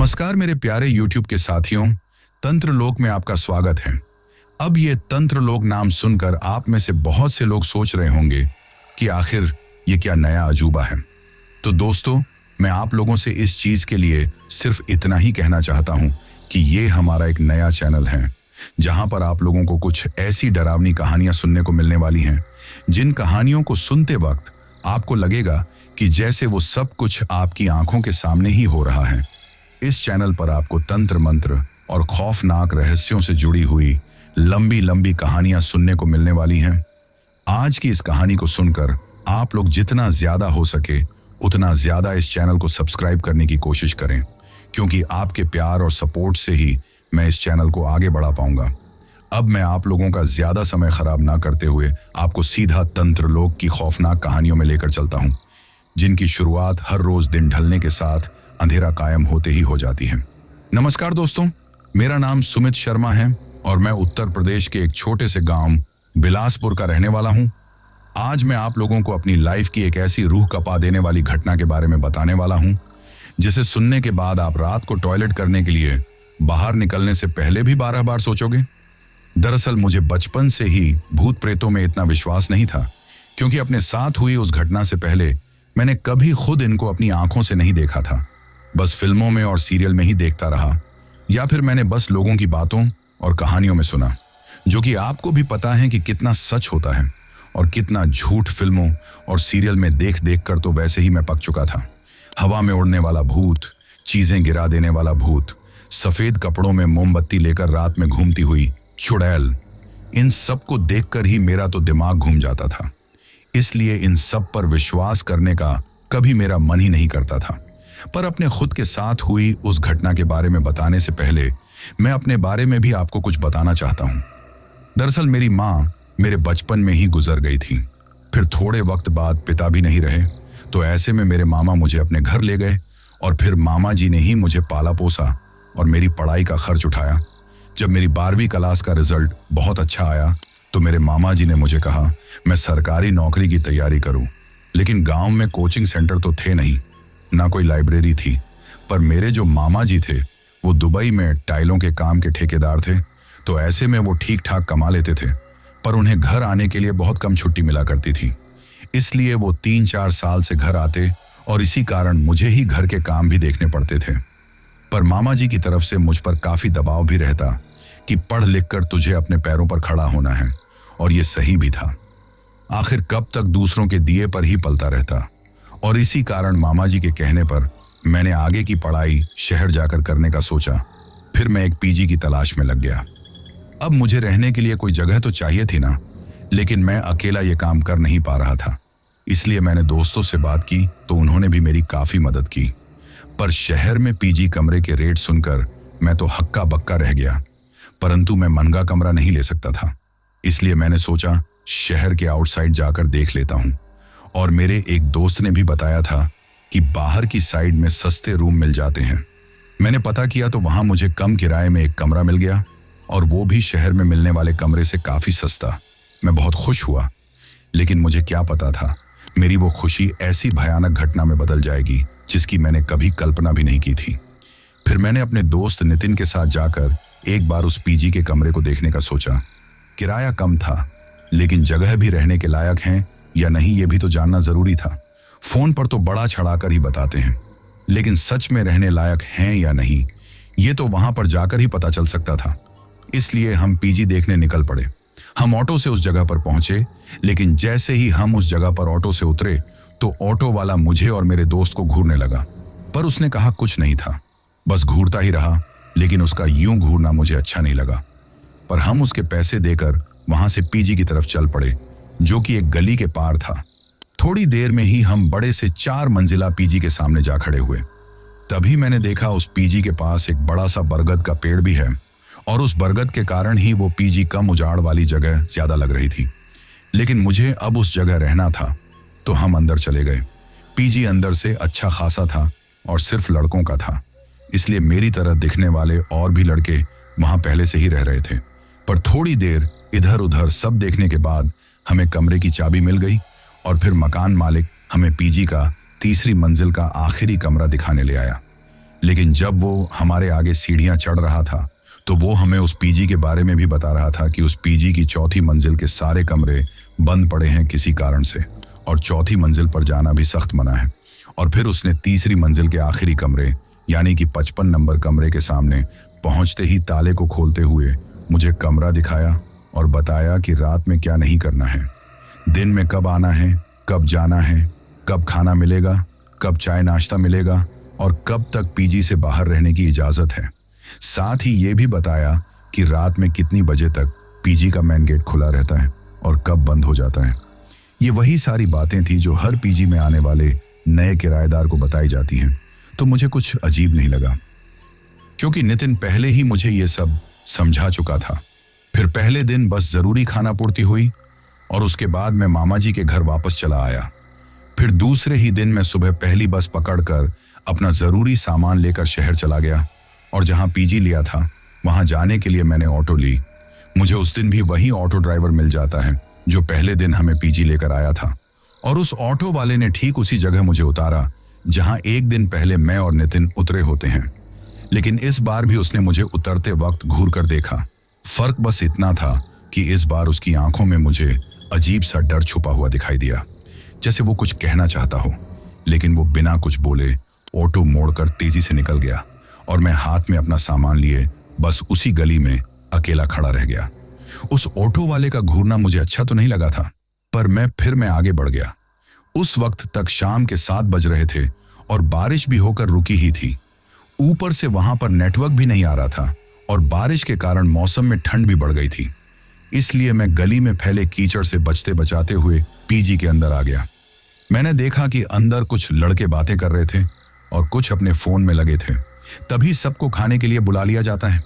नमस्कार मेरे प्यारे YouTube के साथियों, तंत्र लोक में आपका स्वागत है। अब ये तंत्र लोक नाम सुनकर आप में से बहुत से लोग सोच रहे होंगे कि आखिर ये क्या नया अजूबा है। तो दोस्तों, मैं आप लोगों से इस चीज के लिए सिर्फ इतना ही कहना चाहता हूं कि ये हमारा एक नया चैनल है जहां पर आप लोगों को कुछ ऐसी डरावनी कहानियां सुनने को मिलने वाली हैं जिन कहानियों को सुनते वक्त आपको लगेगा कि जैसे वो सब कुछ आपकी आंखों के सामने ही हो रहा है। इस चैनल पर आपको तंत्र मंत्र और खौफनाक रहस्यों से जुड़ी हुई लंबी लंबी कहानियां सुनने को मिलने वाली हैं। आज की इस कहानी को सुनकर आप लोग जितना ज्यादा हो सके उतना ज्यादा इस चैनल को सब्सक्राइब करने की कोशिश करें, क्योंकि आपके प्यार और सपोर्ट से ही मैं इस चैनल को आगे बढ़ा पाऊंगा। अब मैं आप लोगों का ज्यादा समय खराब ना करते हुए आपको सीधा तंत्र लोक की खौफनाक कहानियों में लेकर चलता हूं, जिनकी शुरुआत हर रोज दिन ढलने के साथ अंधेरा कायम होते ही हो जाती है। नमस्कार दोस्तों, मेरा नाम सुमित शर्मा है और मैं उत्तर प्रदेश के एक छोटे से गांव बिलासपुर का रहने वाला हूं। आज मैं आप लोगों को अपनी लाइफ की एक ऐसी रूह कपा देने वाली घटना के बारे में बताने वाला हूं, जिसे सुनने के बाद आप रात को टॉयलेट करने के लिए बाहर निकलने से पहले भी 12 बार सोचोगे। दरअसल मुझे बचपन से ही भूत प्रेतों में इतना विश्वास नहीं था, क्योंकि अपने साथ हुई उस घटना से पहले मैंने कभी खुद इनको अपनी आंखों से नहीं देखा था। बस फिल्मों में और सीरियल में ही देखता रहा, या फिर मैंने बस लोगों की बातों और कहानियों में सुना, जो कि आपको भी पता है कि कितना सच होता है और कितना झूठ फिल्मों और सीरियल में देख देख कर तो वैसे ही मैं पक चुका था। हवा में उड़ने वाला भूत, चीजें गिरा देने वाला भूत, सफेद कपड़ों में मोमबत्ती लेकर रात में घूमती हुई चुड़ैल, इन सब को देखकर ही मेरा तो दिमाग घूम जाता था। इसलिए इन सब पर विश्वास करने का कभी मेरा मन ही नहीं करता था। पर अपने खुद के साथ हुई उस घटना के बारे में बताने से पहले मैं अपने बारे में भी आपको कुछ बताना चाहता हूं। दरअसल मेरी माँ मेरे बचपन में ही गुजर गई थी। फिर थोड़े वक्त बाद पिता भी नहीं रहे, तो ऐसे में मेरे मामा मुझे अपने घर ले गए और फिर मामा जी ने ही मुझे पाला पोसा और मेरी पढ़ाई का खर्च उठाया। जब मेरी 12वीं क्लास का रिजल्ट बहुत अच्छा आया तो मेरे मामा जी ने मुझे कहा मैं सरकारी नौकरी की तैयारी करूं। लेकिन गांव में कोचिंग सेंटर तो थे नहीं, ना कोई लाइब्रेरी थी। पर मेरे जो मामा जी थे वो दुबई में टाइलों के काम के ठेकेदार थे, तो ऐसे में वो ठीक ठाक कमा लेते थे, पर उन्हें घर आने के लिए बहुत कम छुट्टी मिला करती थी। इसलिए वो 3-4 साल से घर आते और इसी कारण मुझे ही घर के काम भी देखने पड़ते थे। पर मामा जी की तरफ से मुझ पर काफी दबाव भी रहता कि पढ़ लिख कर तुझे अपने पैरों पर खड़ा होना है, और ये सही भी था। आखिर कब तक दूसरों के दिए पर ही पलता रहता, और इसी कारण मामा जी के कहने पर मैंने आगे की पढ़ाई शहर जाकर करने का सोचा। फिर मैं एक पीजी की तलाश में लग गया। अब मुझे रहने के लिए कोई जगह तो चाहिए थी ना, लेकिन मैं अकेला ये काम कर नहीं पा रहा था। इसलिए मैंने दोस्तों से बात की तो उन्होंने भी मेरी काफी मदद की। पर शहर में पीजी कमरे के रेट सुनकर मैं तो हक्का बक्का रह गया, परंतु मैं महंगा कमरा नहीं ले सकता था। इसलिए मैंने सोचा शहर के आउटसाइड जाकर देख लेता हूं, और मेरे एक दोस्त ने भी बताया था कि बाहर की साइड में सस्ते रूम मिल जाते हैं। मैंने पता किया तो वहां मुझे कम किराए में एक कमरा मिल गया, और वो भी शहर में मिलने वाले कमरे से काफी सस्ता। मैं बहुत खुश हुआ, लेकिन मुझे क्या पता था मेरी वो खुशी ऐसी भयानक घटना में बदल जाएगी जिसकी मैंने कभी कल्पना भी नहीं की थी। फिर मैंने अपने दोस्त नितिन के साथ जाकर एक बार उस पीजी के कमरे को देखने का सोचा। किराया कम था, लेकिन जगह भी रहने के लायक है या नहीं ये भी तो जानना जरूरी था। फोन पर तो बड़ा चढ़ाकर ही बताते हैं, लेकिन सच में रहने लायक हैं या नहीं ये तो वहां पर जाकर ही पता चल सकता था। इसलिए हम पीजी देखने निकल पड़े। हम ऑटो से उस जगह पर पहुंचे, लेकिन जैसे ही हम उस जगह पर ऑटो से उतरे तो ऑटो वाला मुझे और मेरे दोस्त को घूरने लगा। पर उसने कहा कुछ नहीं था, बस घूरता ही रहा, लेकिन उसका यूं घूरना मुझे अच्छा नहीं लगा। पर हम उसके पैसे देकर वहां से पीजी की तरफ चल पड़े, जो कि एक गली के पार था। थोड़ी देर में ही हम बड़े से 4 मंजिला पीजी के सामने जा खड़े हुए। तभी मैंने देखा उस पीजी के पास एक बड़ा सा बरगद का पेड़ भी है, और उस बरगद के कारण ही वो पीजी कम उजाड़ वाली जगह ज्यादा लग रही थी। लेकिन मुझे अब उस जगह रहना था, तो हम अंदर चले गए। पीजी अंदर से अच्छा खासा था और सिर्फ लड़कों का था, इसलिए मेरी तरह दिखने वाले और भी लड़के वहां पहले से ही रह रहे थे। पर थोड़ी देर इधर उधर सब देखने के बाद हमें कमरे की चाबी मिल गई, और फिर मकान मालिक हमें पीजी का 3री मंजिल का आखिरी कमरा दिखाने ले आया। लेकिन जब वो हमारे आगे सीढ़ियां चढ़ रहा था तो वो हमें उस पीजी के बारे में भी बता रहा था कि उस पीजी की चौथी मंजिल के सारे कमरे बंद पड़े हैं किसी कारण से, और चौथी मंजिल पर जाना भी सख्त मना है। और फिर उसने तीसरी मंजिल के आखिरी कमरे यानी कि 55 नंबर कमरे के सामने पहुंचते ही ताले को खोलते हुए मुझे कमरा दिखाया और बताया कि रात में क्या नहीं करना है, दिन में कब आना है, कब जाना है, कब खाना मिलेगा, कब चाय नाश्ता मिलेगा और कब तक पीजी से बाहर रहने की इजाजत है। साथ ही ये भी बताया कि रात में कितनी बजे तक पीजी का मेन गेट खुला रहता है और कब बंद हो जाता है। ये वही सारी बातें थी जो हर पीजी में आने वाले नए किराएदार को बताई जाती हैं। तो मुझे कुछ अजीब नहीं लगा, क्योंकि नितिन पहले ही मुझे ये सब समझा चुका था। फिर पहले दिन बस जरूरी खाना पूर्ति हुई और उसके बाद मैं मामा जी के घर वापस चला आया। फिर दूसरे ही दिन मैं सुबह पहली बस पकड़कर अपना जरूरी सामान लेकर शहर चला गया और जहां पीजी लिया था वहां जाने के लिए मैंने ऑटो ली। मुझे उस दिन भी वही ऑटो ड्राइवर मिल जाता है जो पहले दिन हमें पीजी लेकर आया था, और उस ऑटो वाले ने ठीक उसी जगह मुझे उतारा जहां एक दिन पहले मैं और नितिन उतरे होते हैं। लेकिन इस बार भी उसने मुझे उतरते वक्त घूर कर देखा। फर्क बस इतना था कि इस बार उसकी आंखों में मुझे अजीब सा डर छुपा हुआ दिखाई दिया, जैसे वो कुछ कहना चाहता हो, लेकिन वो बिना कुछ बोले ऑटो मोड़कर तेजी से निकल गया और मैं हाथ में अपना सामान लिए बस उसी गली में अकेला खड़ा रह गया। उस ऑटो वाले का घूरना मुझे अच्छा तो नहीं लगा था, पर मैं आगे बढ़ गया। उस वक्त तक शाम के 7 बज रहे थे और बारिश भी होकर रुकी ही थी। ऊपर से वहां पर नेटवर्क भी नहीं आ रहा था और बारिश के कारण मौसम में ठंड भी बढ़ गई थी। इसलिए मैं गली में फैले कीचड़ से बचते बचाते हुए पीजी के अंदर आ गया। मैंने देखा कि अंदर कुछ लड़के बातें कर रहे थे और कुछ अपने फोन में लगे थे। तभी सबको खाने के लिए बुला लिया जाता है।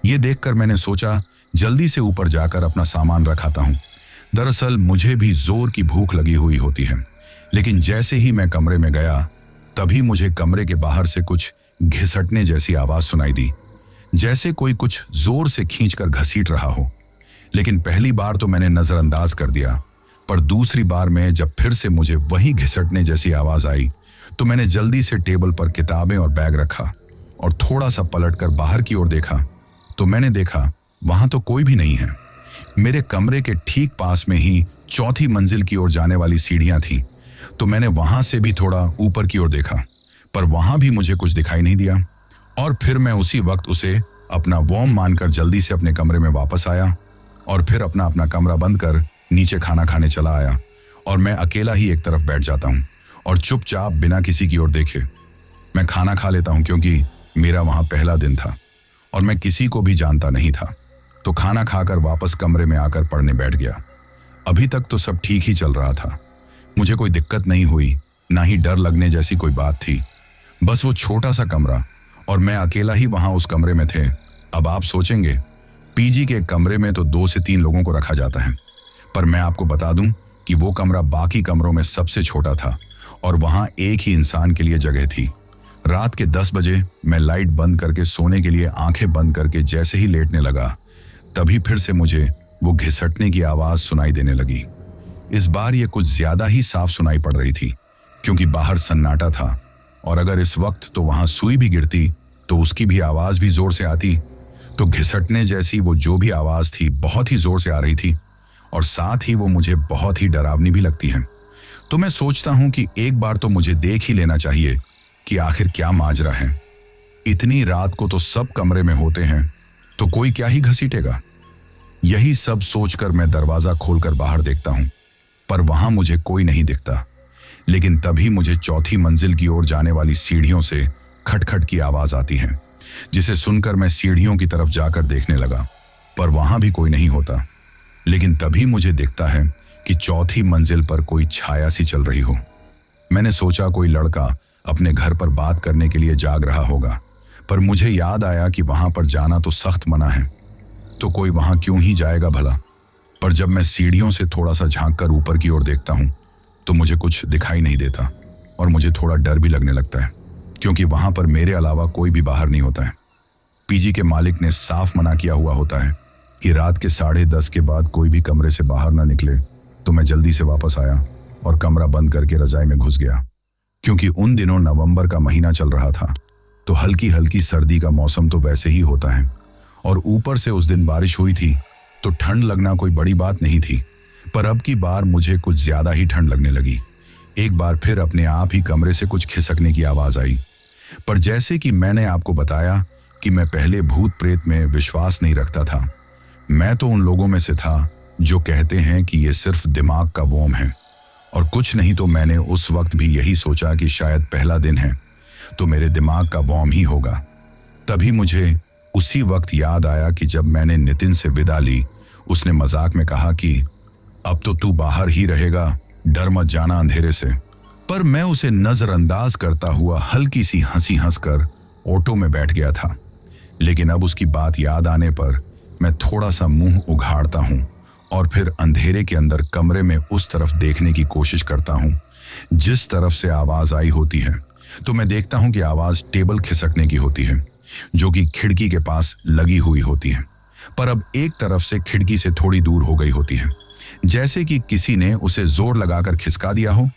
ये देखकर मैंने सोचा जल्दी से ऊपर जाकर अपना सामान रखाता हूँ। दरअसल मुझे भी जोर की भूख लगी हुई होती है। लेकिन जैसे ही मैं कमरे में गया तभी मुझे कमरे के बाहर से कुछ घिसटने जैसी आवाज सुनाई दी, जैसे कोई कुछ जोर से खींचकर घसीट रहा हो। लेकिन पहली बार तो मैंने नजरअंदाज कर दिया, पर दूसरी बार में जब फिर से मुझे वही घिसटने जैसी आवाज आई तो मैंने जल्दी से टेबल पर किताबें और बैग रखा और थोड़ा सा पलटकर बाहर की ओर देखा तो मैंने देखा वहां तो कोई भी नहीं है। मेरे कमरे के ठीक पास में ही चौथी मंजिल की ओर जाने वाली सीढ़ियां थीं, तो मैंने वहां से भी थोड़ा ऊपर की ओर देखा, पर वहां भी मुझे कुछ दिखाई नहीं दिया। और फिर मैं उसी वक्त उसे अपना वॉर्म मानकर जल्दी से अपने कमरे में वापस आया और फिर अपना कमरा बंद कर नीचे खाना खाने चला आया। और मैं अकेला ही एक तरफ बैठ जाता हूँ और चुपचाप बिना किसी की ओर देखे मैं खाना खा लेता हूँ, क्योंकि मेरा वहां पहला दिन था और मैं किसी को भी जानता नहीं था। तो खाना खाकर वापस कमरे में आकर पढ़ने बैठ गया। अभी तक तो सब ठीक ही चल रहा था, मुझे कोई दिक्कत नहीं हुई, ना ही डर लगने जैसी कोई बात थी। बस वो छोटा सा कमरा और मैं अकेला ही वहां उस कमरे में थे। अब आप सोचेंगे पीजी के कमरे में तो 2 से 3 लोगों को रखा जाता है, पर मैं आपको बता दूं कि वो कमरा बाकी कमरों में सबसे छोटा था और वहां एक ही इंसान के लिए जगह थी। रात के 10 बजे मैं लाइट बंद करके सोने के लिए आंखें बंद करके जैसे ही लेटने लगा तभी फिर से मुझे वो घिसटने की आवाज सुनाई देने लगी। इस बार ये कुछ ज्यादा ही साफ सुनाई पड़ रही थी, क्योंकि बाहर सन्नाटा था और अगर इस वक्त तो वहां सुई भी गिरती तो उसकी भी आवाज भी जोर से आती। तो घिसटने जैसी वो जो भी आवाज थी बहुत ही जोर से आ रही थी और साथ ही वो मुझे बहुत ही डरावनी भी लगती है। तो मैं सोचता हूं कि एक बार तो मुझे देख ही लेना चाहिए कि आखिर क्या माजरा है। इतनी रात को तो सब कमरे में होते हैं, तो कोई क्या ही घसीटेगा। यही सब सोचकर मैं दरवाजा खोलकर बाहर देखता हूं, पर वहां मुझे कोई नहीं दिखता। लेकिन तभी मुझे चौथी मंजिल की ओर जाने वाली सीढ़ियों से खटखट की आवाज आती है, जिसे सुनकर मैं सीढ़ियों की तरफ जाकर देखने लगा, पर वहां भी कोई नहीं होता। लेकिन तभी मुझे दिखता है कि चौथी मंजिल पर कोई छाया सी चल रही हो। मैंने सोचा कोई लड़का अपने घर पर बात करने के लिए जाग रहा होगा, पर मुझे याद आया कि वहां पर जाना तो सख्त मना है, तो कोई वहां क्यों ही जाएगा भला। पर जब मैं सीढ़ियों से थोड़ा सा झांककर ऊपर की ओर देखता हूं तो मुझे कुछ दिखाई नहीं देता और मुझे थोड़ा डर भी लगने लगता है, क्योंकि वहां पर मेरे अलावा कोई भी बाहर नहीं होता है। पीजी के मालिक ने साफ मना किया हुआ होता है कि रात के 10:30 के बाद कोई भी कमरे से बाहर ना निकले। तो मैं जल्दी से वापस आया और कमरा बंद करके रजाई में घुस गया, क्योंकि उन दिनों नवंबर का महीना चल रहा था, तो हल्की हल्की सर्दी का मौसम तो वैसे ही होता है, और ऊपर से उस दिन बारिश हुई थी तो ठंड लगना कोई बड़ी बात नहीं थी। पर अब की बार मुझे कुछ ज्यादा ही ठंड लगने लगी। एक बार फिर अपने आप ही कमरे से कुछ खिसकने की आवाज आई। पर जैसे कि मैंने आपको बताया कि मैं पहले भूत प्रेत में विश्वास नहीं रखता था, मैं तो उन लोगों में से था जो कहते हैं कि ये सिर्फ दिमाग का वोम है और कुछ नहीं। तो मैंने उस वक्त भी यही सोचा कि शायद पहला दिन है तो मेरे दिमाग का वॉर्म ही होगा। तभी मुझे उसी वक्त याद आया कि जब मैंने नितिन से विदा ली, उसने मजाक में कहा कि अब तो तू बाहर ही रहेगा, डर मत जाना अंधेरे से। पर मैं उसे नजरअंदाज करता हुआ हल्की सी हंसी हंसकर ऑटो में बैठ गया था। लेकिन अब उसकी बात याद आने पर मैं थोड़ा सा मुंह उघाड़ता हूं और फिर अंधेरे के अंदर कमरे में उस तरफ देखने की कोशिश करता हूं जिस तरफ से आवाज आई होती है। तो मैं देखता हूं कि आवाज टेबल खिसकने की होती है जो कि खिड़की के पास लगी हुई होती है, पर अब एक तरफ से खिड़की से थोड़ी दूर हो गई होती है, जैसे कि किसी ने उसे जोर लगाकर खिसका दिया हो,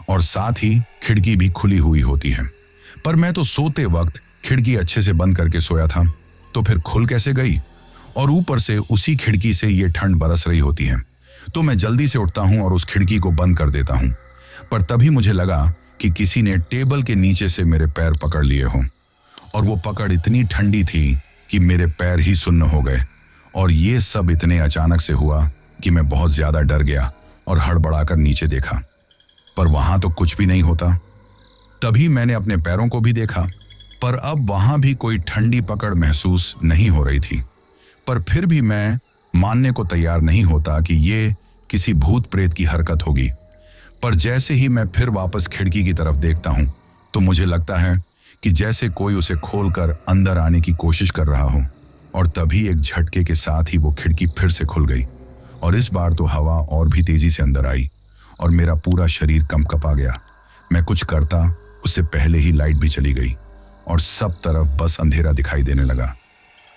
और साथ ही खिड़की भी खुली हुई होती है। पर मैं तो सोते वक्त खिड़की अच्छे से बंद करके सोया था, तो फिर खुल कैसे गई? और ऊपर से उसी खिड़की से ये ठंड बरस रही होती है। तो मैं जल्दी से उठता हूं और उस खिड़की को बंद कर देता हूं। पर तभी मुझे लगा कि किसी ने टेबल के नीचे से मेरे पैर पकड़ लिए हों, और वो पकड़ इतनी ठंडी थी कि मेरे पैर ही सुन्न हो गए। और ये सब इतने अचानक से हुआ कि मैं बहुत ज्यादा डर गया और हड़बड़ाकर नीचे देखा, पर वहां तो कुछ भी नहीं होता। तभी मैंने अपने पैरों को भी देखा, पर अब वहां भी कोई ठंडी पकड़ महसूस नहीं हो रही थी। पर फिर भी मैं मानने को तैयार नहीं होता कि ये किसी भूत प्रेत की हरकत होगी। पर जैसे ही मैं फिर वापस खिड़की की तरफ देखता हूं तो मुझे लगता है कि जैसे कोई उसे खोलकर अंदर आने की कोशिश कर रहा हो, और तभी एक झटके के साथ ही वो खिड़की फिर से खुल गई, और इस बार तो हवा और भी तेजी से अंदर आई और मेरा पूरा शरीर कंपकपा गया। मैं कुछ करता उससे पहले ही लाइट भी चली गई और सब तरफ बस अंधेरा दिखाई देने लगा।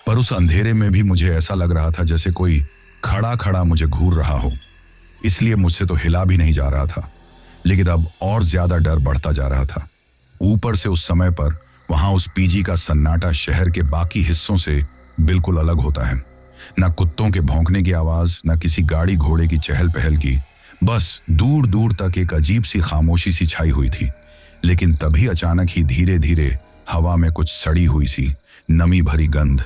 पर उस अंधेरे में भी मुझे ऐसा लग रहा था जैसे कोई खड़ा खड़ा मुझे घूर रहा हो, इसलिए मुझसे तो हिला भी नहीं जा रहा था। लेकिन अब और ज्यादा डर बढ़ता जा रहा था। ऊपर से उस समय पर वहां उस पीजी का सन्नाटा शहर के बाकी हिस्सों से बिल्कुल अलग होता है। ना कुत्तों के भौंकने की आवाज, ना किसी गाड़ी घोड़े की चहल पहल की, बस दूर दूर तक एक अजीब सी खामोशी सी छाई हुई थी। लेकिन तभी अचानक ही धीरे धीरे हवा में कुछ सड़ी हुई सी नमी भरी गंध,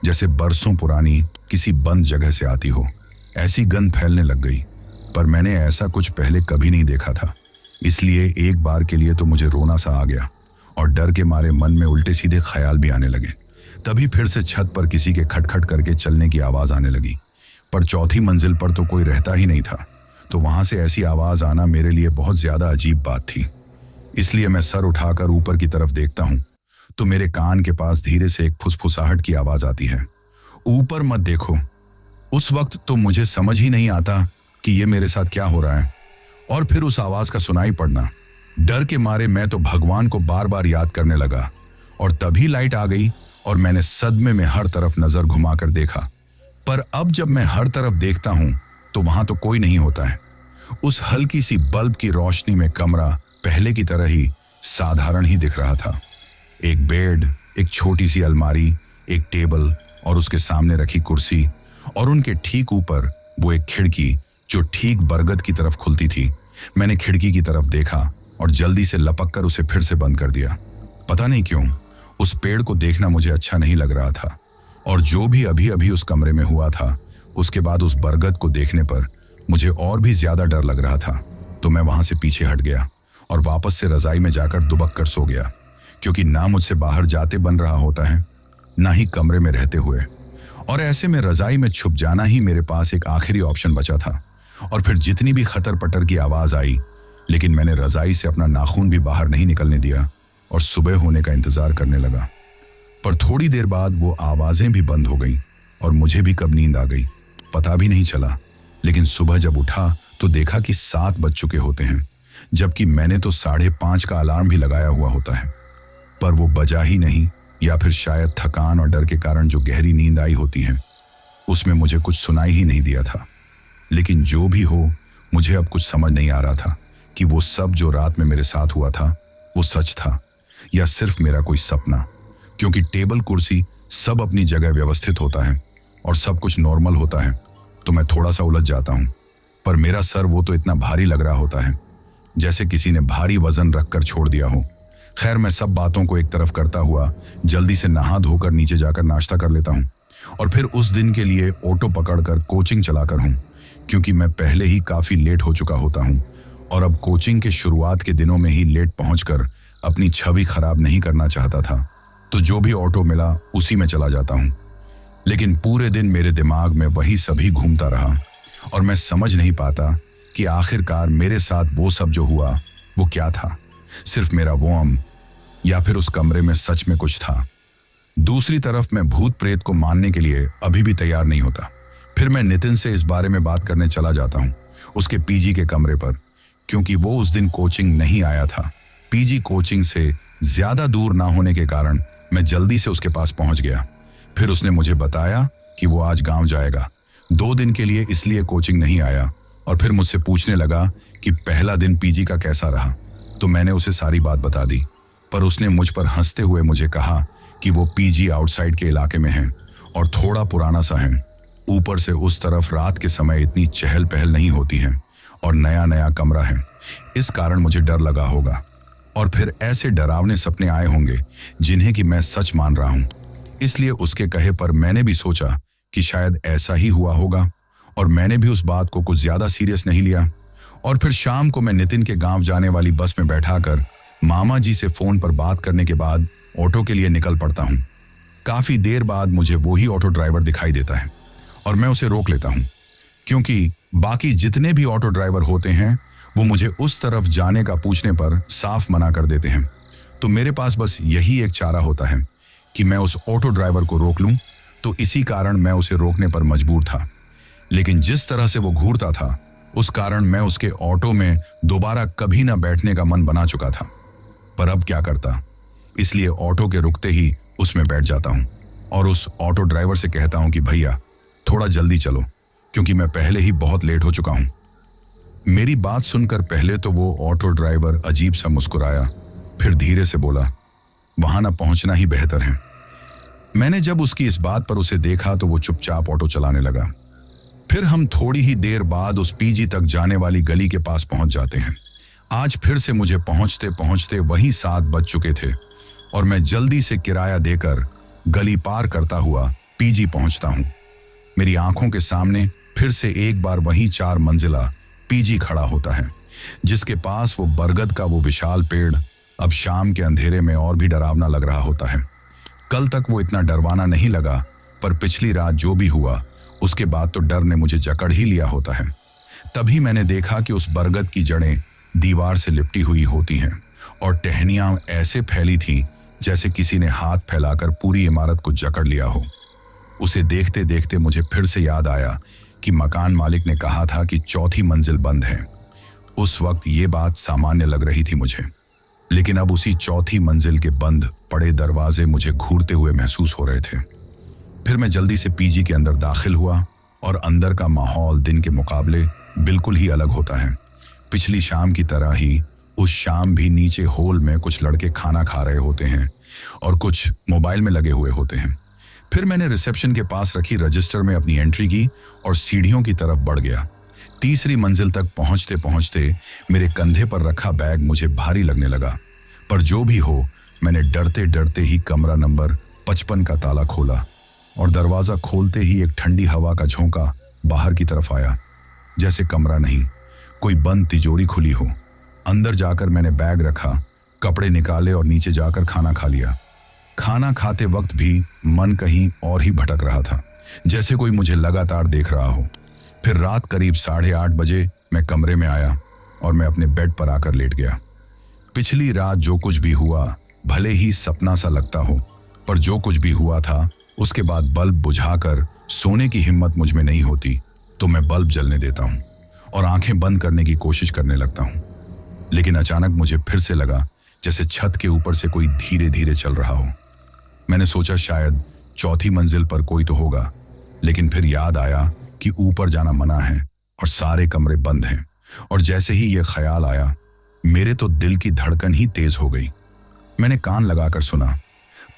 जैसे बरसों पुरानी किसी बंद जगह से आती हो, ऐसी गंध फैलने लग गई। पर मैंने ऐसा कुछ पहले कभी नहीं देखा था, इसलिए एक बार के लिए तो मुझे रोना सा आ गया और डर के मारे मन में उल्टे सीधे ख्याल भी आने लगे। तभी फिर से छत पर किसी के खटखट करके चलने की आवाज आने लगी, पर चौथी मंजिल पर तो कोई रहता ही नहीं था। तो वहां से ऐसी आवाज आना मेरे लिए बहुत ज्यादा अजीब बात थी। इसलिए मैं सर उठाकर ऊपर की तरफ देखता हूं तो मेरे कान के पास धीरे से एक फुसफुसाहट की आवाज आती है, ऊपर मत देखो। उस वक्त तो मुझे समझ ही नहीं आता कि ये मेरे साथ क्या हो रहा है। और फिर उस आवाज का सुनाई पड़ना, डर के मारे मैं तो भगवान को बार बार याद करने लगा। और तभी लाइट आ गई और मैंने सदमे में हर तरफ नजर घुमाकर देखा। पर अब जब मैं हर तरफ देखता हूं तो वहां तो कोई नहीं होता है। उस हल्की सी बल्ब की रोशनी में कमरा पहले की तरह ही साधारण ही दिख रहा था। एक बेड, एक छोटी सी अलमारी, एक टेबल और उसके सामने रखी कुर्सी, और उनके ठीक ऊपर वो एक खिड़की जो ठीक बरगद की तरफ खुलती थी। मैंने खिड़की की तरफ देखा और जल्दी से लपक कर उसे फिर से बंद कर दिया। पता नहीं क्यों उस पेड़ को देखना मुझे अच्छा नहीं लग रहा था, और जो भी अभी अभी उस कमरे में हुआ था उसके बाद उस बरगद को देखने पर मुझे और भी ज्यादा डर लग रहा था। तो मैं वहां से पीछे हट गया और वापस से रजाई में जाकर दुबक कर सो गया, क्योंकि ना मुझसे बाहर जाते बन रहा होता है, ना ही कमरे में रहते हुए। और ऐसे में रजाई में छुप जाना ही मेरे पास एक आखिरी ऑप्शन बचा था। और फिर जितनी भी खतर पटर की आवाज आई, लेकिन मैंने रजाई से अपना नाखून भी बाहर नहीं निकलने दिया और सुबह होने का इंतजार करने लगा। पर थोड़ी देर बाद वो आवाजें भी बंद हो गई और मुझे भी कब नींद आ गई पता भी नहीं चला। लेकिन सुबह जब उठा तो देखा कि 7 बज चुके होते हैं, जबकि मैंने तो 5:30 का अलार्म भी लगाया हुआ होता है। पर वो बजा ही नहीं, या फिर शायद थकान और डर के कारण जो गहरी नींद आई होती है उसमें मुझे कुछ सुनाई ही नहीं दिया था। लेकिन जो भी हो, मुझे अब कुछ समझ नहीं आ रहा था कि वो सब जो रात में मेरे साथ हुआ था वो सच था या सिर्फ मेरा कोई सपना। क्योंकि टेबल कुर्सी सब अपनी जगह व्यवस्थित होता है और सब कुछ नॉर्मल होता है, तो मैं थोड़ा सा उलझ जाता हूँ। पर मेरा सर वो तो इतना भारी लग रहा होता है जैसे किसी ने भारी वजन रखकर छोड़ दिया हो। खैर, मैं सब बातों को एक तरफ करता हुआ जल्दी से नहा धोकर नीचे जाकर नाश्ता कर लेता हूँ और फिर उस दिन के लिए ऑटो पकड़कर कोचिंग चलाकर हूँ, क्योंकि मैं पहले ही काफ़ी लेट हो चुका होता हूँ और अब कोचिंग के शुरुआत के दिनों में ही लेट पहुँचकर अपनी छवि खराब नहीं करना चाहता था। तो जो भी ऑटो मिला उसी में चला जाता हूँ। लेकिन पूरे दिन मेरे दिमाग में वही सभी घूमता रहा और मैं समझ नहीं पाता कि आखिरकार मेरे साथ वो सब जो हुआ वो क्या था, सिर्फ मेरा वहम या फिर उस कमरे में सच में कुछ था। दूसरी तरफ मैं भूत प्रेत को मानने के लिए अभी भी तैयार नहीं होता। फिर मैं नितिन से इस बारे में बात करने चला जाता हूँ उसके पीजी के कमरे पर, क्योंकि वो उस दिन कोचिंग नहीं आया था। पीजी कोचिंग से ज्यादा दूर ना होने के कारण मैं जल्दी से उसके पास पहुंच गया। फिर उसने मुझे बताया कि वो आज गांव जाएगा 2 दिन के लिए, इसलिए कोचिंग नहीं आया। और फिर मुझसे पूछने लगा कि पहला दिन पीजी का कैसा रहा। तो मैंने उसे सारी बात बता दी, पर उसने मुझ पर हंसते हुए मुझे कहा कि वो पीजी आउटसाइड के इलाके में है और थोड़ा पुराना सा है। ऊपर से उस तरफ रात के समय इतनी चहल पहल नहीं होती है और नया नया कमरा है, इस कारण मुझे डर लगा होगा। और फिर ऐसे डरावने सपने आए होंगे जिन्हें कि मैं सच मान रहा हूं। इसलिए उसके कहे पर मैंने भी सोचा कि शायद ऐसा ही हुआ होगा और मैंने भी उस बात को कुछ ज्यादा सीरियस नहीं लिया। और फिर शाम को मैं नितिन के गांव जाने वाली बस में बैठाकर मामा जी से फोन पर बात करने के बाद ऑटो के लिए निकल पड़ता हूं। काफी देर बाद मुझे वही ऑटो ड्राइवर दिखाई देता है और मैं उसे रोक लेता हूं, क्योंकि बाकी जितने भी ऑटो ड्राइवर होते हैं वो मुझे उस तरफ जाने का पूछने पर साफ मना कर देते हैं। तो मेरे पास बस यही एक चारा होता है कि मैं उस ऑटो ड्राइवर को रोक लूं। तो इसी कारण मैं उसे रोकने पर मजबूर था। लेकिन जिस तरह से वो घूरता था उस कारण मैं उसके ऑटो में दोबारा कभी ना बैठने का मन बना चुका था। पर अब क्या करता, इसलिए ऑटो के रुकते ही उसमें बैठ जाता हूं और उस ऑटो ड्राइवर से कहता हूं कि भैया थोड़ा जल्दी चलो, क्योंकि मैं पहले ही बहुत लेट हो चुका हूं। मेरी बात सुनकर पहले तो वो ऑटो ड्राइवर अजीब सा मुस्कुराया, फिर धीरे से बोला, वहां ना पहुंचना ही बेहतर है। मैंने जब उसकी इस बात पर उसे देखा तो वो चुपचाप ऑटो चलाने लगा। फिर हम थोड़ी ही देर बाद उस पीजी तक जाने वाली गली के पास पहुंच जाते हैं। आज फिर से मुझे पहुंचते पहुंचते वही 7 बज चुके थे और मैं जल्दी से किराया देकर गली पार करता हुआ पीजी पहुंचता हूं। मेरी आंखों के सामने फिर से एक बार वही 4 मंजिला पीजी खड़ा होता है, जिसके पास वो बरगद का वो विशाल पेड़ अब शाम के अंधेरे में और भी डरावना लग रहा होता है। कल तक वो इतना डरवाना नहीं लगा, पर पिछली रात जो भी हुआ उसके बाद तो डर ने मुझे जकड़ ही लिया होता है। तभी मैंने देखा कि उस बरगद की जड़ें दीवार से लिपटी हुई होती हैं और टहनियां ऐसे फैली थी जैसे किसी ने हाथ फैलाकर पूरी इमारत को जकड़ लिया हो। उसे देखते देखते मुझे फिर से याद आया कि मकान मालिक ने कहा था कि 4थी मंजिल बंद है। उस वक्त ये बात सामान्य लग रही थी मुझे, लेकिन अब उसी 4थी मंजिल के बंद पड़े दरवाजे मुझे घूरते हुए महसूस हो रहे थे। फिर मैं जल्दी से पीजी के अंदर दाखिल हुआ और अंदर का माहौल दिन के मुकाबले बिल्कुल ही अलग होता है। पिछली शाम की तरह ही उस शाम भी नीचे हॉल में कुछ लड़के खाना खा रहे होते हैं और कुछ मोबाइल में लगे हुए होते हैं। फिर मैंने रिसेप्शन के पास रखी रजिस्टर में अपनी एंट्री की और सीढ़ियों की तरफ बढ़ गया। 3री मंजिल तक पहुंचते पहुंचते मेरे कंधे पर रखा बैग मुझे भारी लगने लगा, पर जो भी हो मैंने डरते डरते ही कमरा नंबर 55 का ताला खोला और दरवाजा खोलते ही एक ठंडी हवा का झोंका बाहर की तरफ आया, जैसे कमरा नहीं कोई बंद तिजोरी खुली हो। अंदर जाकर मैंने बैग रखा, कपड़े निकाले और नीचे जाकर खाना खा लिया। खाना खाते वक्त भी मन कहीं और ही भटक रहा था, जैसे कोई मुझे लगातार देख रहा हो। फिर रात करीब 8:30 बजे मैं कमरे में आया और मैं अपने बेड पर आकर लेट गया। पिछली रात जो कुछ भी हुआ भले ही सपना सा लगता हो, पर जो कुछ भी हुआ था उसके बाद बल्ब बुझाकर सोने की हिम्मत मुझ में नहीं होती, तो मैं बल्ब जलने देता हूँ और आंखें बंद करने की कोशिश करने लगता हूँ। लेकिन अचानक मुझे फिर से लगा जैसे छत के ऊपर से कोई धीरे धीरे चल रहा हो। मैंने सोचा शायद 4थी मंजिल पर कोई तो होगा, लेकिन फिर याद आया कि ऊपर जाना मना है और सारे कमरे बंद हैं। और जैसे ही यह ख्याल आया मेरे तो दिल की धड़कन ही तेज हो गई। मैंने कान लगाकर सुना,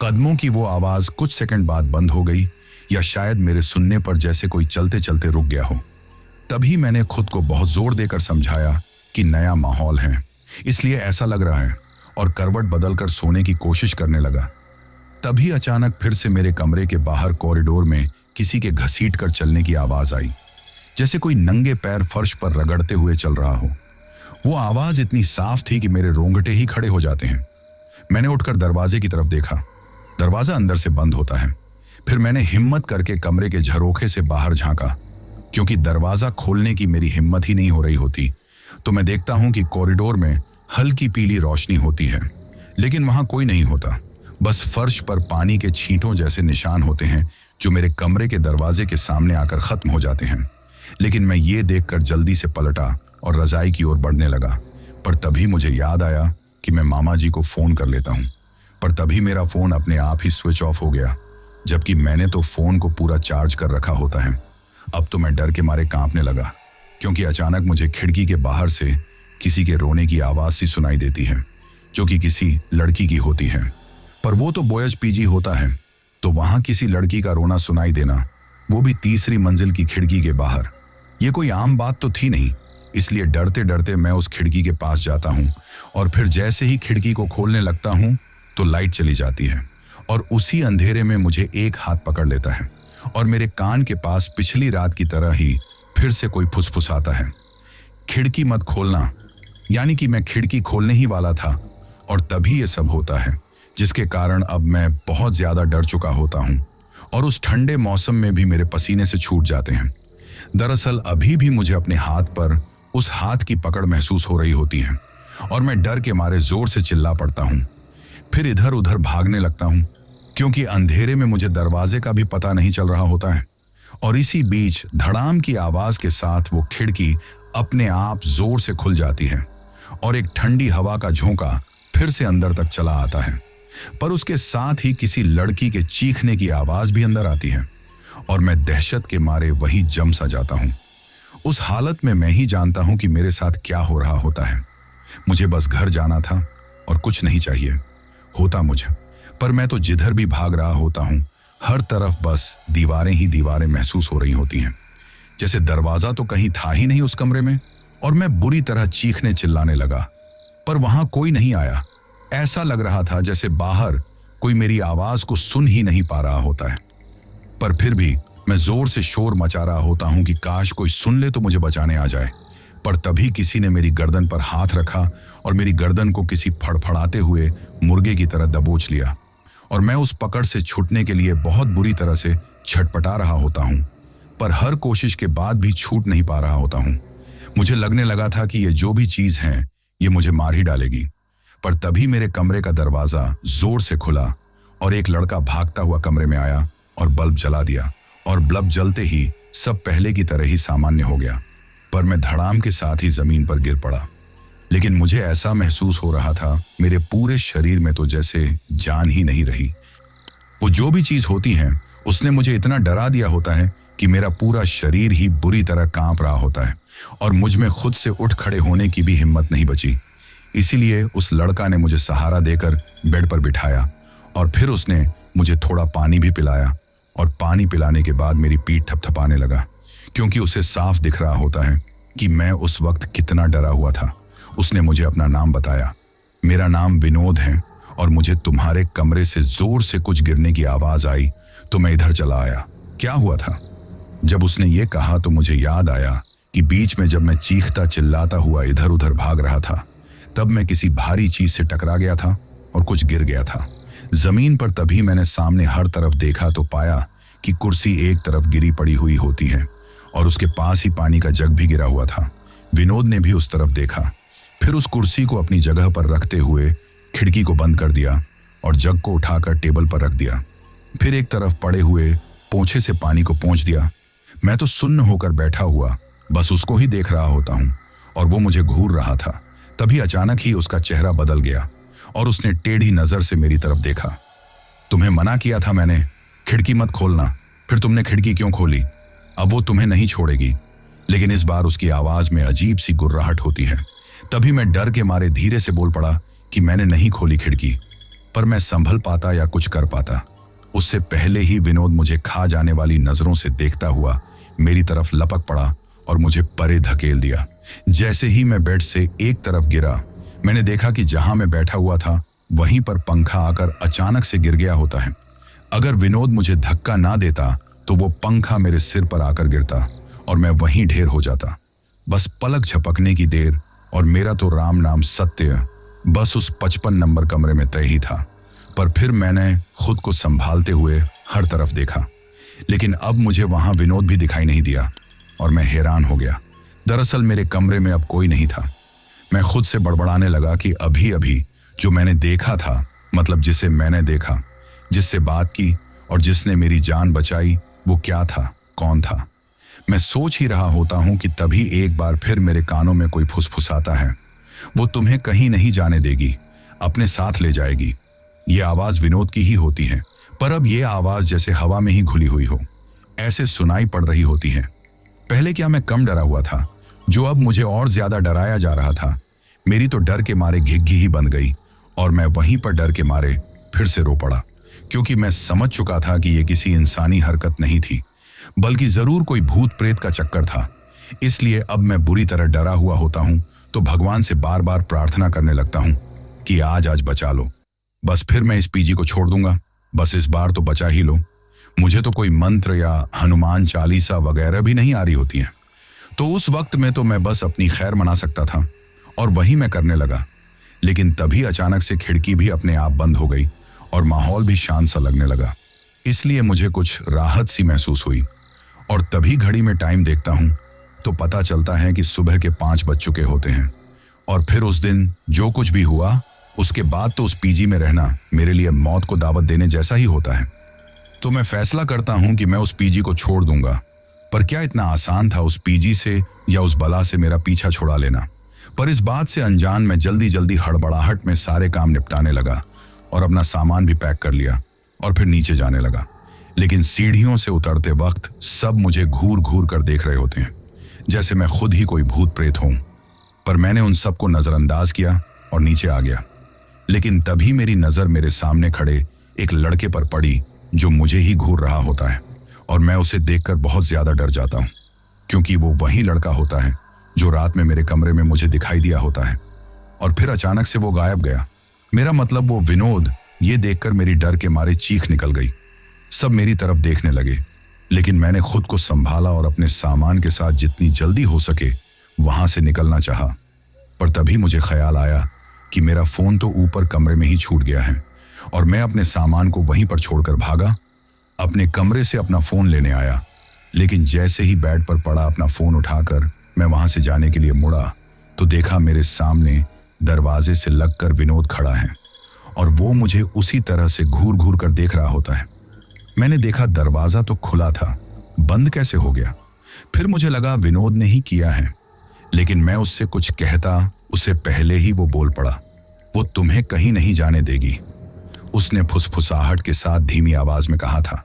कदमों की वो आवाज कुछ सेकंड बाद बंद हो गई, या शायद मेरे सुनने पर जैसे कोई चलते चलते रुक गया हो। तभी मैंने खुद को बहुत जोर देकर समझाया कि नया माहौल है, इसलिए ऐसा लग रहा है, और करवट बदलकर सोने की कोशिश करने लगा। तभी अचानक फिर से मेरे कमरे के बाहर कॉरिडोर में किसी के घसीट कर चलने की आवाज आई, जैसे कोई नंगे पैर फर्श पर रगड़ते हुए चल रहा हो। वो आवाज इतनी साफ थी कि मेरे रोंगटे ही खड़े हो जाते हैं। मैंने उठकर दरवाजे की तरफ देखा। दरवाजा अंदर से बंद होता है। फिर मैंने हिम्मत करके कमरे के झरोखे से बाहर झांका। क्योंकि दरवाजा खोलने की मेरी हिम्मत ही नहीं हो रही होती, तो मैं देखता हूं कि कॉरिडोर में हल्की पीली रोशनी होती है, लेकिन वहां कोई नहीं होता। बस फर्श पर पानी के छींटों जैसे निशान होते हैं जो मेरे कमरे के दरवाजे के सामने आकर खत्म हो जाते हैं। लेकिन मैं ये देखकर जल्दी से पलटा और रजाई की ओर बढ़ने लगा। पर तभी मुझे याद आया कि मैं मामा जी को फोन कर लेता हूँ। पर तभी मेरा फोन अपने आप ही स्विच ऑफ हो गया, जबकि मैंने तो फोन को पूरा चार्ज कर रखा होता है। अब तो मैं डर के मारे कांपने लगा, क्योंकि अचानक मुझे खिड़की के बाहर से किसी के रोने की आवाज सी सुनाई देती है, जो कि किसी लड़की की होती है। पर वो तो बॉयज पीजी होता है, तो वहां किसी लड़की का रोना सुनाई देना, वो भी तीसरी मंजिल की खिड़की के बाहर, ये कोई आम बात तो थी नहीं। इसलिए डरते डरते मैं उस खिड़की के पास जाता हूँ, और फिर जैसे ही खिड़की को खोलने लगता हूँ तो लाइट चली जाती है, और उसी अंधेरे में मुझे एक हाथ पकड़ लेता है, और मेरे कान के पास पिछली रात की तरह ही फिर से कोई फुसफुसाता है, खिड़की मत खोलना। यानी कि मैं खिड़की खोलने ही वाला था, और तभी ये सब होता है, जिसके कारण अब मैं बहुत ज्यादा डर चुका होता हूँ, और उस ठंडे मौसम में भी मेरे पसीने से छूट जाते हैं। दरअसल अभी भी मुझे अपने हाथ पर उस हाथ की पकड़ महसूस हो रही होती है, और मैं डर के मारे जोर से चिल्ला पड़ता हूँ। फिर इधर उधर भागने लगता हूँ, क्योंकि अंधेरे में मुझे दरवाजे का भी पता नहीं चल रहा होता है। और इसी बीच धड़ाम की आवाज के साथ वो खिड़की अपने आप जोर से खुल जाती है, और एक ठंडी हवा का झोंका फिर से अंदर तक चला आता है। पर उसके साथ ही किसी लड़की के चीखने की आवाज भी अंदर आती है, और मैं दहशत के मारे वहीं जम सा जाता हूँ। उस हालत में मैं ही जानता हूँ कि मेरे साथ क्या हो रहा होता है। मुझे बस घर जाना था और कुछ नहीं चाहिए होता मुझे। पर मैं तो जिधर भी भाग रहा होता हूँ, हर तरफ बस दीवारें ही दीवारें महसूस हो रही होती हैं, जैसे दरवाजा तो कहीं था ही नहीं उस कमरे में। और मैं बुरी तरह चीखने चिल्लाने लगा, पर वहां कोई नहीं आया। ऐसा लग रहा था जैसे बाहर कोई मेरी आवाज को सुन ही नहीं पा रहा होता है। पर फिर भी मैं जोर से शोर मचा रहा होता हूं कि काश कोई सुन ले तो मुझे बचाने आ जाए। पर तभी किसी ने मेरी गर्दन पर हाथ रखा, और मेरी गर्दन को किसी फड़फड़ाते हुए मुर्गे की तरह दबोच लिया, और मैं उस पकड़ से छूटने के लिए बहुत बुरी तरह से छटपटा रहा होता हूं, पर हर कोशिश के बाद भी छूट नहीं पा रहा होता हूं। मुझे लगने लगा था कि ये जो भी चीज है ये मुझे मार ही डालेगी। पर तभी मेरे कमरे का दरवाजा जोर से खुला, और एक लड़का भागता हुआ कमरे में आया और बल्ब जला दिया, और बल्ब जलते ही सब पहले की तरह ही सामान्य हो गया। पर मैं धड़ाम के साथ ही जमीन पर गिर पड़ा। लेकिन मुझे ऐसा महसूस हो रहा था मेरे पूरे शरीर में तो जैसे जान ही नहीं रही। वो जो भी चीज होती है उसने मुझे इतना डरा दिया होता है कि मेरा पूरा शरीर ही बुरी तरह कांप रहा होता है, और मुझ में खुद से उठ खड़े होने की भी हिम्मत नहीं बची। इसीलिए उस लड़का ने मुझे सहारा देकर बेड पर बिठाया, और फिर उसने मुझे थोड़ा पानी भी पिलाया, और पानी पिलाने के बाद मेरी पीठ थपथपाने लगा, क्योंकि उसे साफ दिख रहा होता है कि मैं उस वक्त कितना डरा हुआ था। उसने मुझे अपना नाम बताया। मेरा नाम विनोद है, और मुझे तुम्हारे कमरे से जोर से कुछ गिरने की आवाज आई तो मैं इधर चला आया। क्या हुआ था? जब उसने ये कहा तो मुझे याद आया कि बीच में जब मैं चीखता चिल्लाता हुआ इधर उधर भाग रहा था, तब मैं किसी भारी चीज से टकरा गया था और कुछ गिर गया था जमीन पर। तभी मैंने सामने हर तरफ देखा तो पाया कि कुर्सी एक तरफ गिरी पड़ी हुई होती है, और उसके पास ही पानी का जग भी गिरा हुआ था। विनोद ने भी उस तरफ देखा, फिर उस कुर्सी को अपनी जगह पर रखते हुए खिड़की को बंद कर दिया और जग को उठाकर टेबल पर रख दिया। फिर एक तरफ पड़े हुए पोंछे से पानी को पोंछ दिया। मैं तो सुन्न होकर बैठा हुआ बस उसको ही देख रहा होता हूँ, और वो मुझे घूर रहा था। तभी अचानक ही उसका चेहरा बदल गया, और उसने टेढ़ी नजर से मेरी तरफ देखा। तुम्हें मना किया था मैंने, खिड़की मत खोलना, फिर तुमने खिड़की क्यों खोली? अब वो तुम्हें नहीं छोड़ेगी। लेकिन इस बार उसकी आवाज में अजीब सी गुर्राहट होती है। तभी मैं डर के मारे धीरे से बोल पड़ा कि मैंने नहीं खोली खिड़की। पर मैं संभल पाता या कुछ कर पाता। उससे पहले ही विनोद मुझे खा जाने वाली नजरों से देखता हुआ मेरी तरफ लपक पड़ा और मुझे परे धकेल दिया। जैसे ही मैं बेड से एक तरफ गिरा, मैंने देखा कि जहां मैं बैठा हुआ था वहीं पर पंखा आकर अचानक से गिर गया होता है। अगर विनोद मुझे धक्का ना देता तो वो पंखा मेरे सिर पर आकर गिरता और मैं वहीं ढेर हो जाता। बस पलक झपकने की देर और मेरा तो राम नाम सत्य बस उस 55 नंबर कमरे में तय ही था। पर फिर मैंने खुद को संभालते हुए हर तरफ देखा, लेकिन अब मुझे वहां विनोद भी दिखाई नहीं दिया और मैं हैरान हो गया। दरअसल मेरे कमरे में अब कोई नहीं था। मैं खुद से बड़बड़ाने लगा कि अभी अभी जो मैंने देखा था, मतलब जिसे मैंने देखा, जिससे बात की और जिसने मेरी जान बचाई, वो क्या था, कौन था। मैं सोच ही रहा होता हूं कि तभी एक बार फिर मेरे कानों में कोई फुसफुसाता है, वो तुम्हें कहीं नहीं जाने देगी, अपने साथ ले जाएगी। ये आवाज विनोद की ही होती है, पर अब ये आवाज जैसे हवा में ही घुली हुई हो, ऐसे सुनाई पड़ रही होती है। पहले क्या मैं कम डरा हुआ था, जो अब मुझे और ज्यादा डराया जा रहा था। मेरी तो डर के मारे घिघी ही बन गई और मैं वहीं पर डर के मारे फिर से रो पड़ा, क्योंकि मैं समझ चुका था कि यह किसी इंसानी हरकत नहीं थी, बल्कि जरूर कोई भूत प्रेत का चक्कर था। इसलिए अब मैं बुरी तरह डरा हुआ होता हूं तो भगवान से बार बार प्रार्थना करने लगता हूं कि आज बचा लो, बस फिर मैं इस पीजी को छोड़ दूंगा, बस इस बार तो बचा ही लो। मुझे तो कोई मंत्र या हनुमान चालीसा वगैरह भी नहीं आ रही होती है, तो उस वक्त में तो मैं बस अपनी खैर मना सकता था और वही मैं करने लगा। लेकिन तभी अचानक से खिड़की भी अपने आप बंद हो गई और माहौल भी शांत सा लगने लगा। इसलिए मुझे कुछ राहत सी महसूस हुई और तभी घड़ी में टाइम देखता हूं तो पता चलता है कि सुबह के 5 बज चुके होते हैं। और फिर उस दिन जो कुछ भी हुआ, उसके बाद तो उस पीजी में रहना मेरे लिए मौत को दावत देने जैसा ही होता है। तो मैं फैसला करता हूं कि मैं उस पीजी को छोड़ दूंगा। पर क्या इतना आसान था उस पीजी से या उस बला से मेरा पीछा छुड़ा लेना। पर इस बात से अनजान मैं जल्दी जल्दी हड़बड़ाहट में सारे काम निपटाने लगा और अपना सामान भी पैक कर लिया और फिर नीचे जाने लगा। लेकिन सीढ़ियों से उतरते वक्त सब मुझे घूर घूर कर देख रहे होते हैं, जैसे मैं खुद ही कोई भूत प्रेत हूं। पर मैंने उन सबको नजरअंदाज किया और नीचे आ गया। लेकिन तभी मेरी नजर मेरे सामने खड़े एक लड़के पर पड़ी जो मुझे ही घूर रहा होता है और मैं उसे देखकर बहुत ज्यादा डर जाता हूं, क्योंकि वो वही लड़का होता है जो रात में मेरे कमरे में मुझे दिखाई दिया होता है और फिर अचानक से वो गायब गया। मेरा मतलब वो विनोद। ये देखकर मेरी डर के मारे चीख निकल गई। सब मेरी तरफ देखने लगे, लेकिन मैंने खुद को संभाला और अपने सामान के साथ जितनी जल्दी हो सके वहां से निकलना चाहा। पर तभी मुझे ख्याल आया कि मेरा फोन तो ऊपर कमरे में ही छूट गया है और मैं अपने सामान को वहीं पर छोड़कर भागा। अपने कमरे से अपना फोन लेने आया, लेकिन जैसे ही बेड पर पड़ा अपना फोन उठाकर मैं वहां से जाने के लिए मुड़ा तो देखा मेरे सामने दरवाजे से लगकर विनोद खड़ा है और वो मुझे उसी तरह से घूर घूर कर देख रहा होता है। मैंने देखा दरवाजा तो खुला था, बंद कैसे हो गया। फिर मुझे लगा विनोद ने ही किया है, लेकिन मैं उससे कुछ कहता उससे पहले ही वो बोल पड़ा, वो तुम्हें कहीं नहीं जाने देगी, उसने फुसफुसाहट के साथ धीमी आवाज में कहा था।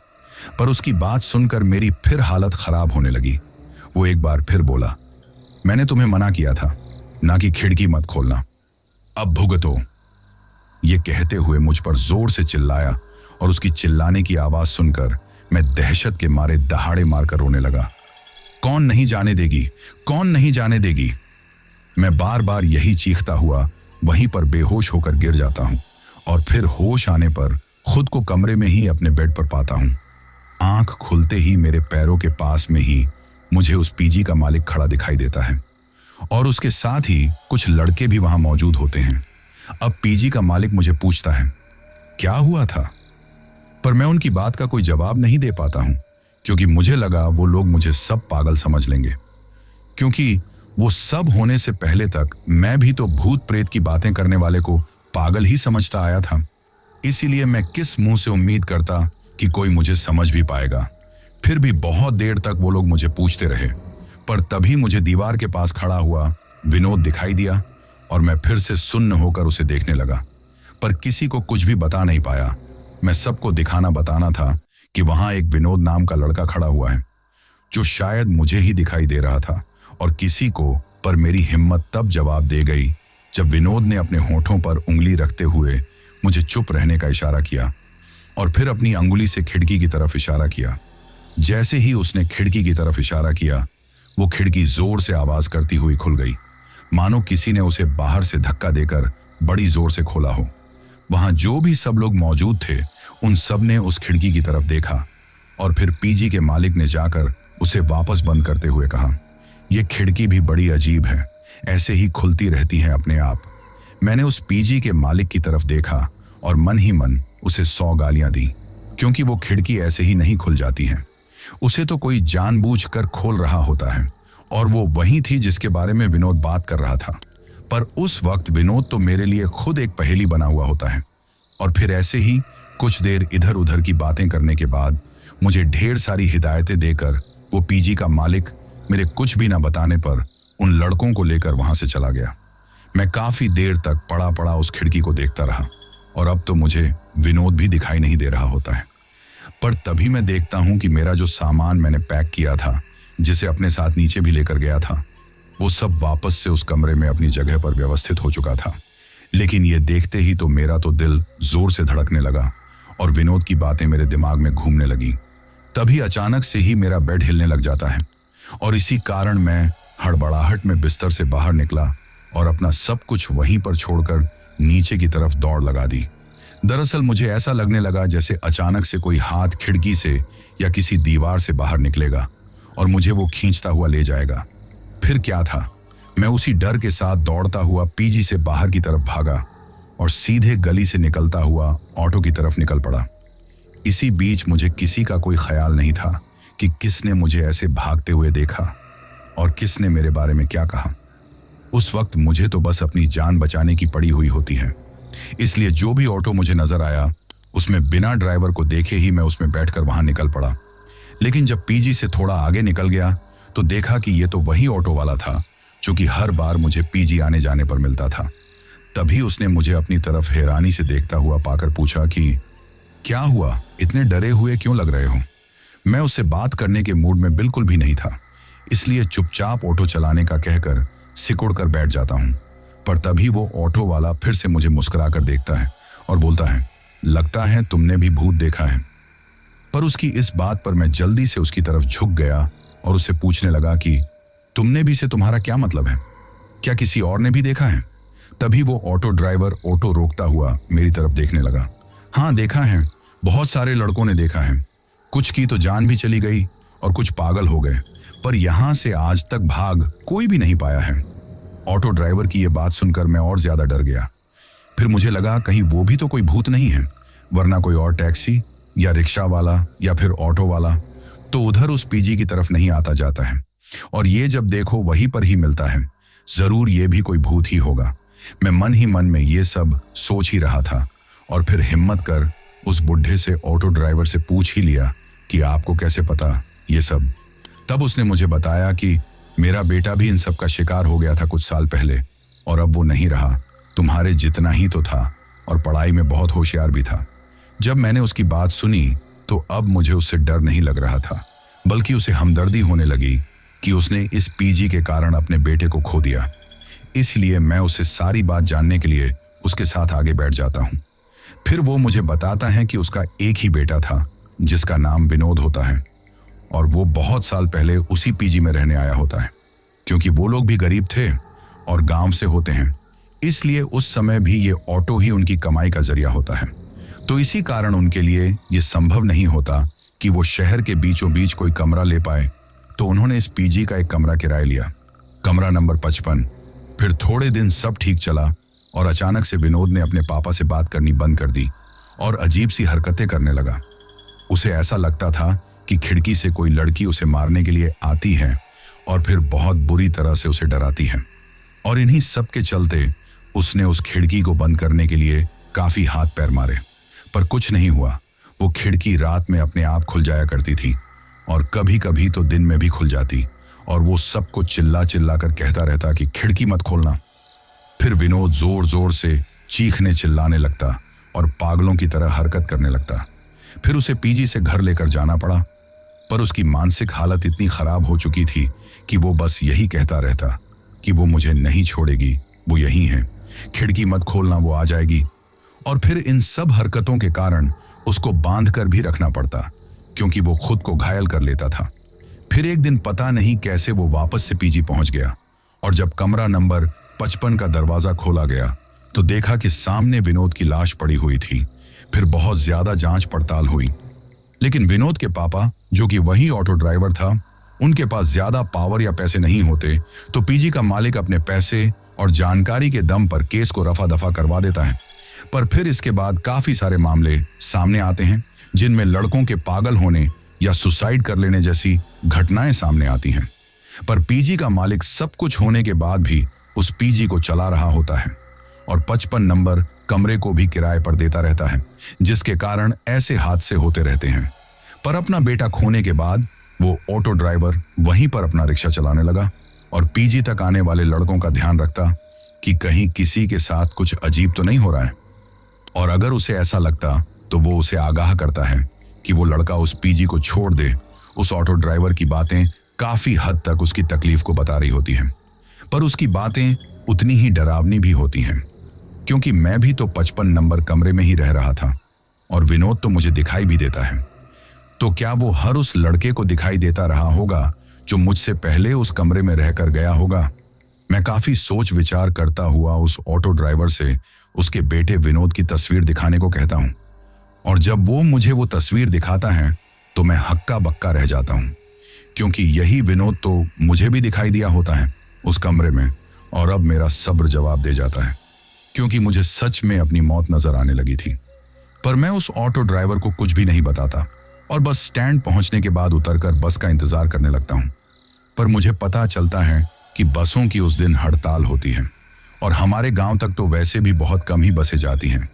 पर उसकी बात सुनकर मेरी फिर हालत खराब होने लगी। वो एक बार फिर बोला, मैंने तुम्हें मना किया था ना कि खिड़की मत खोलना, अब भुगतो। ये कहते हुए मुझ पर जोर से चिल्लाया और उसकी चिल्लाने की आवाज सुनकर मैं दहशत के मारे दहाड़े मारकर रोने लगा। कौन नहीं जाने देगी, कौन नहीं जाने देगी। मैं बार बार यही चीखता हुआ वहीं पर बेहोश होकर गिर जाता हूं और फिर होश आने पर खुद को कमरे में ही अपने बेड पर पाता हूं। आंख खुलते ही मेरे पैरों के पास में ही मुझे उस पीजी का मालिक खड़ा दिखाई देता है और उसके साथ ही कुछ लड़के भी वहां मौजूद होते हैं। अब पीजी का मालिक मुझे पूछता है क्या हुआ था, पर मैं उनकी बात का कोई जवाब नहीं दे पाता हूं, क्योंकि मुझे लगा वो लोग मुझे सब पागल समझ लेंगे, क्योंकि वो सब होने से पहले तक मैं भी तो भूत प्रेत की बातें करने वाले को पागल ही समझता आया था। इसीलिए मैं किस मुंह से उम्मीद करता कि कोई मुझे समझ भी पाएगा। फिर भी बहुत देर तक वो लोग मुझे पूछते रहे, पर तभी मुझे दीवार के पास खड़ा हुआ विनोद दिखाई दिया और मैं फिर से सुन्न होकर उसे देखने लगा, पर किसी को कुछ भी बता नहीं पाया। मैं सबको दिखाना बताना था कि वहां एक विनोद नाम का लड़का खड़ा हुआ है, जो शायद मुझे ही दिखाई दे रहा था और किसी को। पर मेरी हिम्मत तब जवाब दे गई जब विनोद ने अपने होठों पर उंगली रखते हुए मुझे चुप रहने का इशारा किया और फिर अपनी अंगुली से खिड़की की तरफ इशारा किया। जैसे ही उसने खिड़की की तरफ इशारा किया, वो खिड़की जोर से आवाज करती हुई खुल गई, मानो किसी ने उसे बाहर से धक्का देकर बड़ी जोर से खोला हो। वहां जो भी सब लोग मौजूद थे, उन सब ने उस खिड़की की तरफ देखा और फिर पीजी के मालिक ने जाकर उसे वापस बंद करते हुए कहा, यह खिड़की भी बड़ी अजीब है, ऐसे ही खुलती रहती है अपने आप। मैंने उस पीजी के मालिक की तरफ देखा और मन ही मन उसे 100 गालियां दी, क्योंकि वो खिड़की ऐसे ही नहीं खुल जाती है। उसे तो कोई जानबूझकर खोल रहा होता है, और वो वही थी जिसके बारे में विनोद बात कर रहा था। पर उस वक्त विनोद तो मेरे लिए खुद एक पहेली बना हुआ होता है। और फिर ऐसे ही कुछ देर इधर उधर की बातें करने के बाद मुझे ढेर सारी हिदायतें देकर वो पीजी का मालिक मेरे कुछ भी ना बताने पर उन लड़कों को लेकर वहां से चला गया। मैं काफी देर तक पड़ा पड़ा उस खिड़की को देखता रहा, और अब तो मुझे विनोद भी दिखाई नहीं दे रहा होता है। पर तभी मैं देखता हूं कि मेरा जो सामान मैंने पैक किया था, जिसे अपने साथ नीचे भी लेकर गया था, वो सब वापस से उस कमरे में अपनी जगह पर व्यवस्थित हो चुका था। लेकिन ये देखते ही तो मेरा तो दिल जोर से धड़कने लगा और विनोद की बातें मेरे दिमाग में घूमने लगी। तभी अचानक से ही मेरा बेड हिलने लग जाता है, और इसी कारण मैं हड़बड़ाहट में बिस्तर से बाहर निकला और अपना सब कुछ वहीं पर छोड़कर नीचे की तरफ दौड़ लगा दी। दरअसल मुझे ऐसा लगने लगा जैसे अचानक से कोई हाथ खिड़की से या किसी दीवार से बाहर निकलेगा और मुझे वो खींचता हुआ ले जाएगा। फिर क्या था, मैं उसी डर के साथ दौड़ता हुआ पीजी से बाहर की तरफ भागा और सीधे गली से निकलता हुआ ऑटो की तरफ निकल पड़ा। इसी बीच मुझे किसी का कोई ख्याल नहीं था कि किसने मुझे ऐसे भागते हुए देखा और किसने मेरे बारे में क्या कहा। उस वक्त मुझे तो बस अपनी जान बचाने की पड़ी हुई होती है, इसलिए जो भी ऑटो मुझे नजर आया उसमें बिना ड्राइवर को देखे ही मैं उसमें बैठकर वहां निकल पड़ा। लेकिन जब पीजी से थोड़ा आगे निकल गया तो देखा कि ये तो वही ऑटो वाला था जो कि हर बार मुझे पीजी आने जाने पर मिलता था। तभी उसने मुझे अपनी तरफ हैरानी से देखता हुआ पाकर पूछा कि क्या हुआ, इतने डरे हुए क्यों लग रहे हो। मैं उससे बात करने के मूड में बिल्कुल भी नहीं था, इसलिए चुपचाप ऑटो चलाने का कहकर सिकुड़ कर बैठ जाता हूं। पर तभी वो ऑटो वाला फिर से मुझे मुस्कुराकर देखता है और बोलता है, लगता है तुमने भी भूत देखा है। पर उसकी इस बात पर मैं जल्दी से उसकी तरफ झुक गया और उससे पूछने लगा कि तुमने भी से तुम्हारा क्या मतलब है, क्या किसी और ने भी देखा है। तभी वो ऑटो ड्राइवर ऑटो रोकता हुआ मेरी तरफ देखने लगा। हाँ देखा है, बहुत सारे लड़कों ने देखा है, कुछ की तो जान भी चली गई और कुछ पागल हो गए, पर यहां से आज तक भाग कोई भी नहीं पाया है। ऑटो ड्राइवर की ये बात सुनकर मैं और ज्यादा डर गया। फिर मुझे लगा कहीं वो भी तो कोई भूत नहीं है, वरना कोई और टैक्सी या रिक्शा वाला या फिर ऑटो वाला तो उधर उस पीजी की तरफ नहीं आता जाता है, और ये जब देखो वहीं पर ही मिलता है, जरूर ये भी कोई भूत ही होगा। मैं मन ही मन में ये सब सोच ही रहा था, और फिर हिम्मत कर उस बुढ़े से ऑटो ड्राइवर से पूछ ही लिया कि आपको कैसे पता ये सब। तब उसने मुझे बताया कि मेरा बेटा भी इन सब का शिकार हो गया था कुछ साल पहले, और अब वो नहीं रहा, तुम्हारे जितना ही तो था, और पढ़ाई में बहुत होशियार भी था। जब मैंने उसकी बात सुनी तो अब मुझे उससे डर नहीं लग रहा था, बल्कि उसे हमदर्दी होने लगी कि उसने इस पीजी के कारण अपने बेटे को खो दिया। इसलिए मैं उससे सारी बात जानने के लिए उसके साथ आगे बैठ जाता हूँ। फिर वो मुझे बताता है कि उसका एक ही बेटा था जिसका नाम विनोद होता है, और वो बहुत साल पहले उसी पीजी में रहने आया होता है। क्योंकि वो लोग भी गरीब थे और गांव से होते हैं, इसलिए उस समय भी ये ऑटो ही उनकी कमाई का जरिया होता है। तो इसी कारण उनके लिए ये संभव नहीं होता कि वो शहर के बीचों बीच कोई कमरा ले पाए, तो उन्होंने इस पीजी का एक कमरा किराए लिया, कमरा नंबर 55। फिर थोड़े दिन सब ठीक चला और अचानक से विनोद ने अपने पापा से बात करनी बंद कर दी और अजीब सी हरकतें करने लगा। उसे ऐसा लगता था कि खिड़की से कोई लड़की उसे मारने के लिए आती है और फिर बहुत बुरी तरह से उसे डराती है। और इन्हीं सब के चलते उसने उस खिड़की को बंद करने के लिए काफी हाथ पैर मारे, पर कुछ नहीं हुआ। वो खिड़की रात में अपने आप खुल जाया करती थी और कभी कभी तो दिन में भी खुल जाती, और वो सबको चिल्ला चिल्ला कर कहता रहता कि खिड़की मत खोलना। फिर विनोद जोर जोर से चीखने चिल्लाने लगता और पागलों की तरह हरकत करने लगता। फिर उसे पीजी से घर लेकर जाना पड़ा, पर उसकी मानसिक हालत इतनी खराब हो चुकी थी कि वो बस यही कहता रहता कि वो मुझे नहीं छोड़ेगी, वो यहीं है, खिड़की मत खोलना, वो आ जाएगी। और फिर इन सब हरकतों के कारण उसको बांधकर भी रखना पड़ता, क्योंकि वो खुद को घायल कर लेता था। फिर एक दिन पता नहीं कैसे वो वापस से पीजी पहुंच गया, और जब कमरा नंबर 55 का दरवाजा खोला गया तो देखा कि सामने विनोद की लाश पड़ी हुई थी। फिर बहुत ज्यादा जांच पड़ताल हुई, लेकिन विनोद के पापा, जो कि वही ऑटो ड्राइवर था, उनके पास ज्यादा पावर या पैसे नहीं होते, तो पीजी का मालिक अपने पैसे और जानकारी के दम पर केस को रफा दफा करवा देता है। पर फिर इसके बाद काफी सारे मामले सामने आते हैं जिनमें लड़कों के पागल होने या सुसाइड कर लेने जैसी घटनाएं सामने आती हैं। पर पीजी का मालिक सब कुछ होने के बाद भी उस पीजी को चला रहा होता है और 55 नंबर कमरे को भी किराए पर देता रहता है, जिसके कारण ऐसे हादसे होते रहते हैं। पर अपना बेटा खोने के बाद वो ऑटो ड्राइवर वहीं पर अपना रिक्शा चलाने लगा और पीजी तक आने वाले लड़कों का ध्यान रखता कि कहीं किसी के साथ कुछ अजीब तो नहीं हो रहा है, और अगर उसे ऐसा लगता तो वो उसे आगाह करता है कि वो लड़का उस पीजी को छोड़ दे। उस ऑटो ड्राइवर की बातें काफी हद तक उसकी तकलीफ को बता रही होती हैं, पर उसकी बातें उतनी ही डरावनी भी होती हैं, क्योंकि मैं भी तो 55 नंबर कमरे में ही रह रहा था और विनोद तो मुझे दिखाई भी देता है। तो क्या वो हर उस लड़के को दिखाई देता रहा होगा जो मुझसे पहले उस कमरे में रहकर गया होगा? मैं काफी सोच विचार करता हुआ उस ऑटो ड्राइवर से उसके बेटे विनोद की तस्वीर दिखाने को कहता हूं, और जब वो मुझे वो तस्वीर दिखाता है तो मैं हक्का बक्का रह जाता हूं, क्योंकि यही विनोद तो मुझे भी दिखाई दिया होता है उस कमरे में। और अब मेरा सब्र जवाब दे जाता है, क्योंकि मुझे सच में अपनी मौत नजर आने लगी थी। पर मैं उस ऑटो ड्राइवर को कुछ भी नहीं बताता और बस स्टैंड पहुंचने के बाद उतरकर बस का इंतजार करने लगता हूं। पर मुझे पता चलता है कि बसों की उस दिन हड़ताल होती है और हमारे गांव तक तो वैसे भी बहुत कम ही बसें जाती हैं।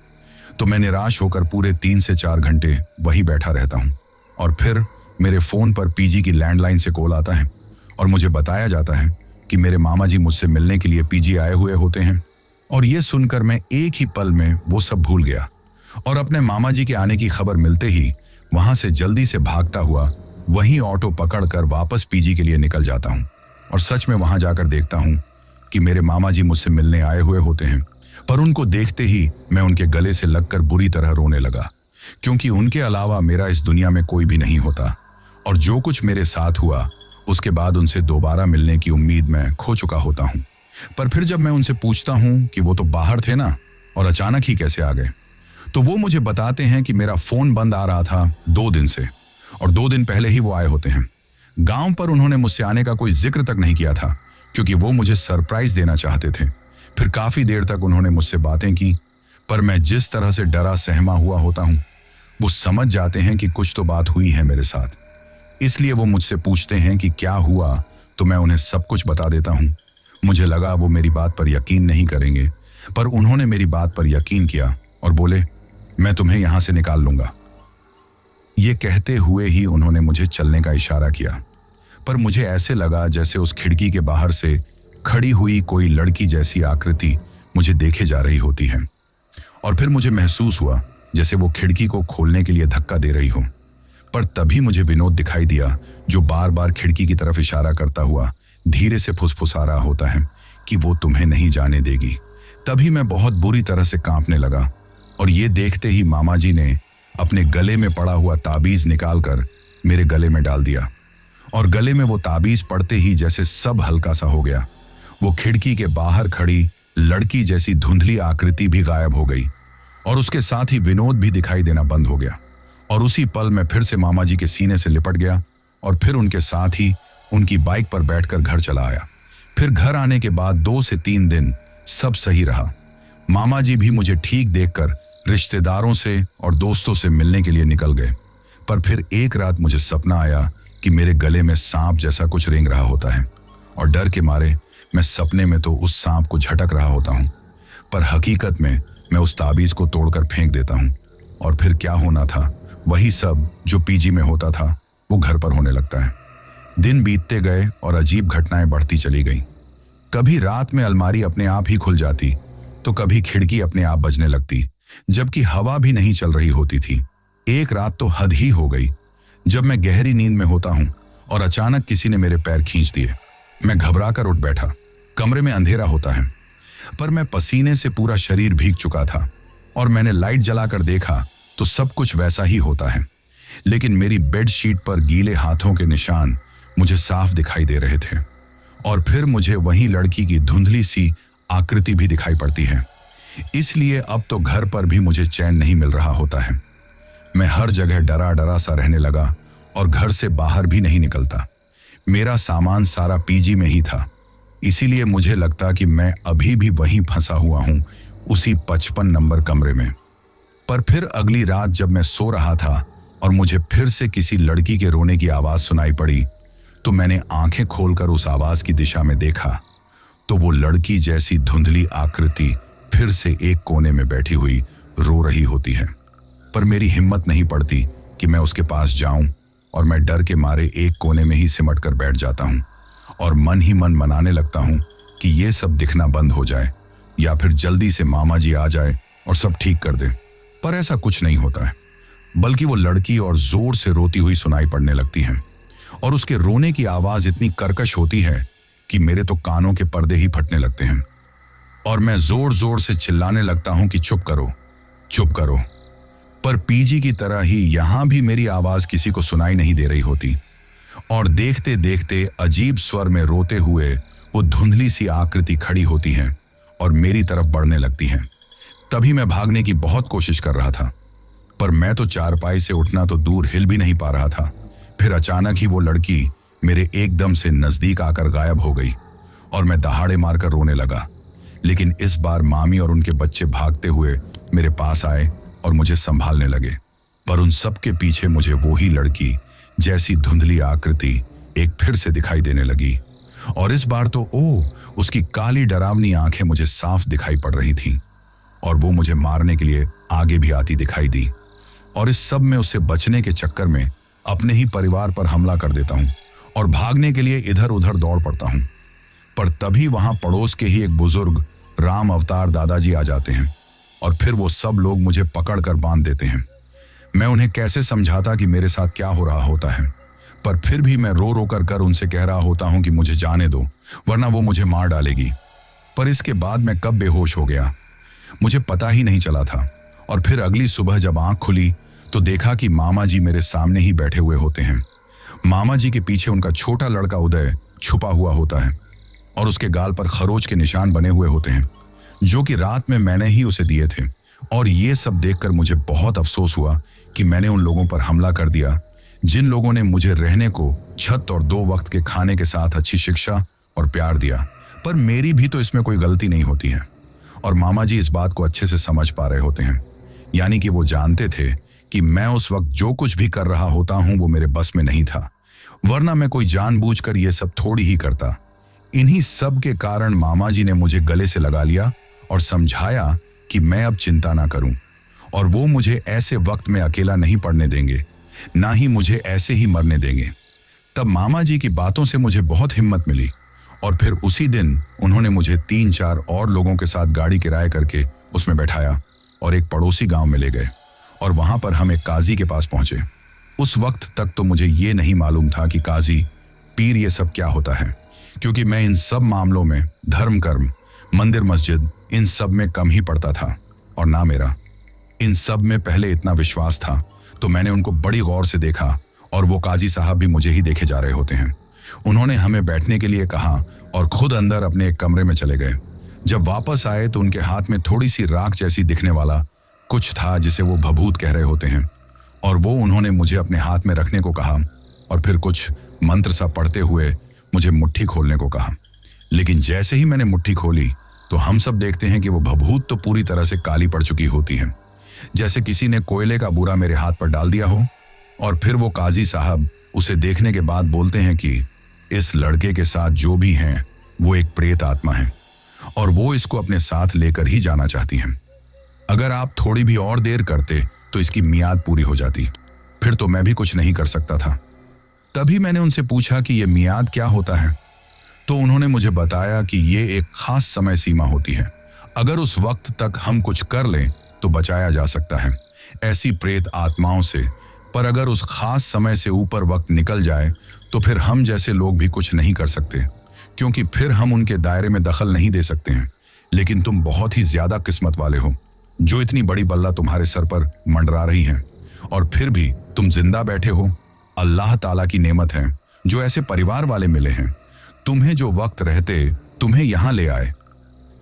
तो मैं निराश होकर पूरे 3 से 4 घंटे वहीं बैठा रहता हूं, और फिर मेरे फोन पर पीजी की लैंडलाइन से कॉल आता है और मुझे बताया जाता है कि मेरे मामा जी मुझसे मिलने के लिए पीजी आए हुए होते हैं। और ये सुनकर मैं एक ही पल में वो सब भूल गया और अपने मामा जी के आने की खबर मिलते ही वहां से जल्दी से भागता हुआ वही ऑटो पकड़कर वापस पीजी के लिए निकल जाता हूं। और सच में वहां जाकर देखता हूं कि मेरे मामा जी मुझसे मिलने आए हुए होते हैं। पर उनको देखते ही मैं उनके गले से लगकर बुरी तरह रोने लगा, क्योंकि उनके अलावा मेरा इस दुनिया में कोई भी नहीं होता, और जो कुछ मेरे साथ हुआ उसके बाद उनसे दोबारा मिलने की उम्मीद मैं खो चुका होता हूं। पर फिर जब मैं उनसे पूछता हूं कि वो तो बाहर थे ना, और अचानक ही कैसे आ गए, तो वो मुझे बताते हैं कि मेरा फोन बंद आ रहा था 2 दिन से, और 2 दिन पहले ही वो आए होते हैं। गांव पर उन्होंने मुझसे आने का कोई जिक्र तक नहीं किया था, क्योंकि वो मुझे सरप्राइज देना चाहते थे। फिर काफी देर तक उन्होंने मुझसे बातें की, पर मैं जिस तरह से डरा सहमा हुआ होता हूं, वो समझ जाते हैं कि कुछ तो बात हुई है मेरे साथ। इसलिए वो मुझसे पूछते हैं कि क्या हुआ, तो मैं उन्हें सब कुछ बता देता हूं। मुझे लगा वो मेरी बात पर यकीन नहीं करेंगे, पर उन्होंने मेरी बात पर यकीन किया और बोले, मैं तुम्हें यहां से निकाल लूंगा। ये कहते हुए ही उन्होंने मुझे चलने का इशारा किया, पर मुझे ऐसे लगा जैसे उस खिड़की के बाहर से खड़ी हुई कोई लड़की जैसी आकृति मुझे देखे जा रही होती है, और फिर मुझे महसूस हुआ जैसे वो खिड़की को खोलने के लिए धक्का दे रही हो। पर तभी मुझे विनोद दिखाई दिया, जो बार बार खिड़की की तरफ इशारा करता हुआ धीरे से फुसफुसा रहा होता है कि वो तुम्हें नहीं जाने देगी। तभी मैं बहुत बुरी तरह से कांपने लगा, और ये देखते ही मामा जी ने अपने गले में पड़ा हुआ ताबीज निकालकर मेरे गले में डाल दिया, और गले में वो ताबीज पड़ते ही जैसे सब हल्का सा हो गया। वो खिड़की के बाहर खड़ी लड़की जैसी धुंधली आकृति भी गायब हो गई, और उसके साथ ही विनोद भी दिखाई देना बंद हो गया। और उसी पल मैं फिर से मामा जी के सीने से लिपट गया, और फिर उनके साथ ही उनकी बाइक पर बैठकर घर चला आया। फिर घर आने के बाद 2 से 3 दिन सब सही रहा। मामा जी भी मुझे ठीक देखकर रिश्तेदारों से और दोस्तों से मिलने के लिए निकल गए। पर फिर एक रात मुझे सपना आया कि मेरे गले में सांप जैसा कुछ रेंग रहा होता है, और डर के मारे मैं सपने में तो उस सांप को झटक रहा होता हूँ, पर हकीकत में मैं उस ताबीज को तोड़कर फेंक देता हूँ। और फिर क्या होना था, वही सब जो पीजी में होता था वो घर पर होने लगता है। दिन बीतते गए और अजीब घटनाएं बढ़ती चली गईं। कभी रात में अलमारी अपने आप ही खुल जाती, तो कभी खिड़की अपने आप बजने लगती, जबकि हवा भी नहीं चल रही होती थी। एक रात तो हद ही हो गई, जब मैं गहरी नींद में होता हूं और अचानक किसी ने मेरे पैर खींच दिए। मैं घबराकर उठ बैठा। कमरे में अंधेरा होता है, पर मैं पसीने से पूरा शरीर भीग चुका था, और मैंने लाइट जलाकर देखा तो सब कुछ वैसा ही होता है, लेकिन मेरी बेडशीट पर गीले हाथों के निशान मुझे साफ दिखाई दे रहे थे। और फिर मुझे वही लड़की की धुंधली सी आकृति भी दिखाई पड़ती है। इसलिए अब तो घर पर भी मुझे चैन नहीं मिल रहा होता है। मैं हर जगह डरा डरा सा रहने लगा और घर से बाहर भी नहीं निकलता। मेरा सामान सारा पीजी में ही था, इसीलिए मुझे लगता कि मैं अभी भी वहीं फंसा हुआ हूं, उसी 55 नंबर कमरे में। पर फिर अगली रात जब मैं सो रहा था और मुझे फिर से किसी लड़की के रोने की आवाज सुनाई पड़ी, तो मैंने आंखें खोलकर उस आवाज की दिशा में देखा तो वो लड़की जैसी धुंधली आकृति फिर से एक कोने में बैठी हुई रो रही होती है। पर मेरी हिम्मत नहीं पड़ती कि मैं उसके पास जाऊं और मैं डर के मारे एक कोने में ही सिमट कर बैठ जाता हूं और मन ही मन मनाने लगता हूं कि ये सब दिखना बंद हो जाए या फिर जल्दी से मामा जी आ जाए और सब ठीक कर दे। पर ऐसा कुछ नहीं होता है, बल्कि वो लड़की और जोर से रोती हुई सुनाई पड़ने लगती है और उसके रोने की आवाज इतनी कर्कश होती है कि मेरे तो कानों के पर्दे ही फटने लगते हैं और मैं जोर जोर से चिल्लाने लगता हूं कि चुप करो, चुप करो। पर पीजी की तरह ही यहां भी मेरी आवाज किसी को सुनाई नहीं दे रही होती और देखते देखते अजीब स्वर में रोते हुए वो धुंधली सी आकृति खड़ी होती है और मेरी तरफ बढ़ने लगती है। तभी मैं भागने की बहुत कोशिश कर रहा था, पर मैं तो चारपाई से उठना तो दूर हिल भी नहीं पा रहा था। फिर अचानक ही वो लड़की मेरे एकदम से नजदीक आकर गायब हो गई और मैं दहाड़े मारकर रोने लगा। लेकिन इस बार मामी और उनके बच्चे भागते हुए मेरे पास आए और मुझे संभालने लगे। पर उन सब के पीछे मुझे वो ही लड़की जैसी धुंधली आकृति एक फिर से दिखाई देने लगी और इस बार तो उसकी काली डरावनी आंखें मुझे साफ दिखाई पड़ रही थीं और वो मुझे मारने के लिए आगे भी आती दिखाई दी। और इस सब में उससे बचने के चक्कर में अपने ही परिवार पर हमला कर देता हूं और भागने के लिए इधर उधर दौड़ पड़ता हूं। पर तभी वहां पड़ोस के ही एक बुजुर्ग राम अवतार दादाजी आ जाते हैं और फिर वो सब लोग मुझे पकड़कर बांध देते हैं। मैं उन्हें कैसे समझाता कि मेरे साथ क्या हो रहा होता है, पर फिर भी मैं रो रो कर उनसे कह रहा होता हूं कि मुझे जाने दो, वरना वो मुझे मार डालेगी। पर इसके बाद मैं कब बेहोश हो गया मुझे पता ही नहीं चला था। और फिर अगली सुबह जब आंख खुली तो देखा कि मामा जी मेरे सामने ही बैठे हुए होते हैं। मामा जी के पीछे उनका छोटा लड़का उदय छुपा हुआ होता है और उसके गाल पर खरोच के निशान बने हुए होते हैं, जो कि रात में मैंने ही उसे दिए थे। और ये सब देखकर मुझे बहुत अफसोस हुआ कि मैंने उन लोगों पर हमला कर दिया जिन लोगों ने मुझे रहने को छत और 2 वक्त के खाने के साथ अच्छी शिक्षा और प्यार दिया। पर मेरी भी तो इसमें कोई गलती नहीं होती है और मामा जी इस बात को अच्छे से समझ पा रहे होते हैं। यानी कि वो जानते थे कि मैं उस वक्त जो कुछ भी कर रहा होता हूं वो मेरे बस में नहीं था, वरना मैं कोई जानबूझकर ये सब थोड़ी ही करता। इन्हीं सब के कारण मामा जी ने मुझे गले से लगा लिया और समझाया कि मैं अब चिंता ना करूं और वो मुझे ऐसे वक्त में अकेला नहीं पड़ने देंगे, ना ही मुझे ऐसे ही मरने देंगे। तब मामा जी की बातों से मुझे बहुत हिम्मत मिली और फिर उसी दिन उन्होंने मुझे 3-4 और लोगों के साथ गाड़ी किराए करके उसमें बैठाया और एक पड़ोसी गांव में ले गए और वहां पर हम एक काजी के पास पहुंचे। उस वक्त तक तो मुझे ये नहीं मालूम था कि काजी पीर ये सब क्या होता है, क्योंकि मैं इन सब मामलों में धर्म कर्म मंदिर मस्जिद इन सब में कम ही पड़ता था और ना मेरा इन सब में पहले इतना विश्वास था। तो मैंने उनको बड़ी गौर से देखा और वो काजी साहब भी मुझे ही देखे जा रहे होते हैं। उन्होंने हमें बैठने के लिए कहा और खुद अंदर अपने एक कमरे में चले गए। जब वापस आए तो उनके हाथ में थोड़ी सी राख जैसी दिखने वाला कुछ था जिसे वो भभूत कह रहे होते हैं और वो उन्होंने मुझे अपने हाथ में रखने को कहा और फिर कुछ मंत्र सा पढ़ते हुए मुझे मुट्ठी खोलने को कहा। लेकिन जैसे ही मैंने मुट्ठी खोली तो हम सब देखते हैं कि वो भभूत तो पूरी तरह से काली पड़ चुकी होती है, जैसे किसी ने कोयले का बूरा मेरे हाथ पर डाल दिया हो। और फिर वो काजी साहब उसे देखने के बाद बोलते हैं कि इस लड़के के साथ जो भी हैं वो एक प्रेत आत्मा है और वो इसको अपने साथ लेकर ही जाना चाहती हैं। अगर आप थोड़ी भी और देर करते तो इसकी मियाद पूरी हो जाती, फिर तो मैं भी कुछ नहीं कर सकता था। तभी मैंने उनसे पूछा कि ये मियाद क्या होता है, तो उन्होंने मुझे बताया कि ये एक खास समय सीमा होती है, अगर उस वक्त तक हम कुछ कर लें तो बचाया जा सकता है ऐसी प्रेत आत्माओं से। पर अगर उस खास समय से ऊपर वक्त निकल जाए तो फिर हम जैसे लोग भी कुछ नहीं कर सकते, क्योंकि फिर हम उनके दायरे में दखल नहीं दे सकते हैं। लेकिन तुम बहुत ही ज्यादा किस्मत वाले हो जो इतनी बड़ी बल्ला तुम्हारे सर पर मंडरा रही है और फिर भी तुम जिंदा बैठे हो, अल्लाह ताला की नेमत है जो ऐसे परिवार वाले मिले हैं, तुम्हें जो वक्त रहते तुम्हें यहां ले आए।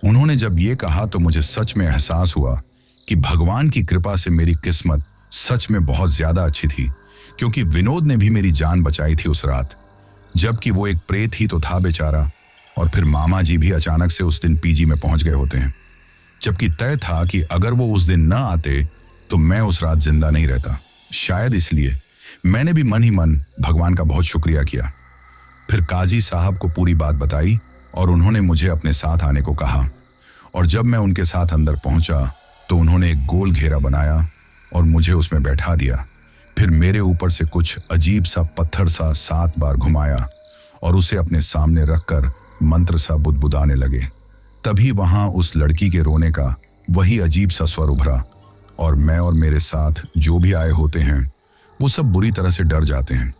उन्होंने जब ये कहा तो मुझे सच में एहसास हुआ कि भगवान की कृपा से मेरी किस्मत सच में बहुत ज्यादा अच्छी थी, क्योंकि विनोद ने भी मेरी जान बचाई थी उस रात, जबकि वो एक प्रेत ही तो था बेचारा। और फिर मामा जी भी अचानक से उस दिन पीजी में पहुंच गए होते हैं, जबकि तय था कि अगर वो उस दिन न आते तो मैं उस रात जिंदा नहीं रहता। शायद इसलिए मैंने भी मन ही मन भगवान का बहुत शुक्रिया किया। फिर काजी साहब को पूरी बात बताई और उन्होंने मुझे अपने साथ आने को कहा। और जब मैं उनके साथ अंदर पहुंचा तो उन्होंने एक गोल घेरा बनाया और मुझे उसमें बैठा दिया। फिर मेरे ऊपर से कुछ अजीब सा पत्थर सा 7 बार घुमाया और उसे अपने सामने रखकर मंत्र सा बुदबुदाने लगे। तभी वहां उस लड़की के रोने का वही अजीब सा स्वर उभरा और मैं और मेरे साथ जो भी आए होते हैं वो सब बुरी तरह से डर जाते हैं,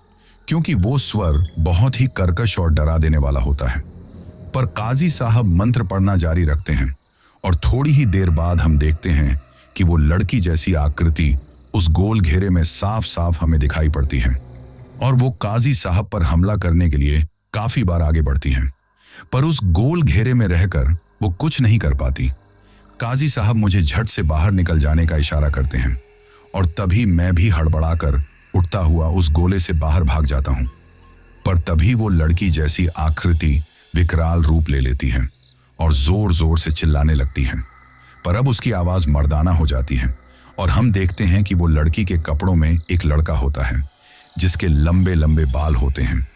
क्योंकि वो स्वर बहुत ही कर्कश और डरा देने वाला होता है। पर काजी साहब मंत्र पढ़ना जारी रखते हैं और थोड़ी ही देर बाद हम देखते हैं कि वो लड़की जैसी आकृति उस गोल घेरे में साफ साफ हमें दिखाई पड़ती है और वो काजी साहब पर हमला करने के लिए काफी बार आगे बढ़ती हैं, पर उस गोल घेरे में रहकर वो कुछ नहीं कर पाती। काजी साहब मुझे झट से बाहर निकल जाने का इशारा करते हैं और तभी मैं भी हड़बड़ाकर उठता हुआ उस गोले से बाहर भाग जाता हूं। पर तभी वो लड़की जैसी आकृति विकराल रूप ले लेती है और जोर जोर से चिल्लाने लगती है, पर अब उसकी आवाज मर्दाना हो जाती है और हम देखते हैं कि वो लड़की के कपड़ों में एक लड़का होता है जिसके लंबे लंबे बाल होते हैं,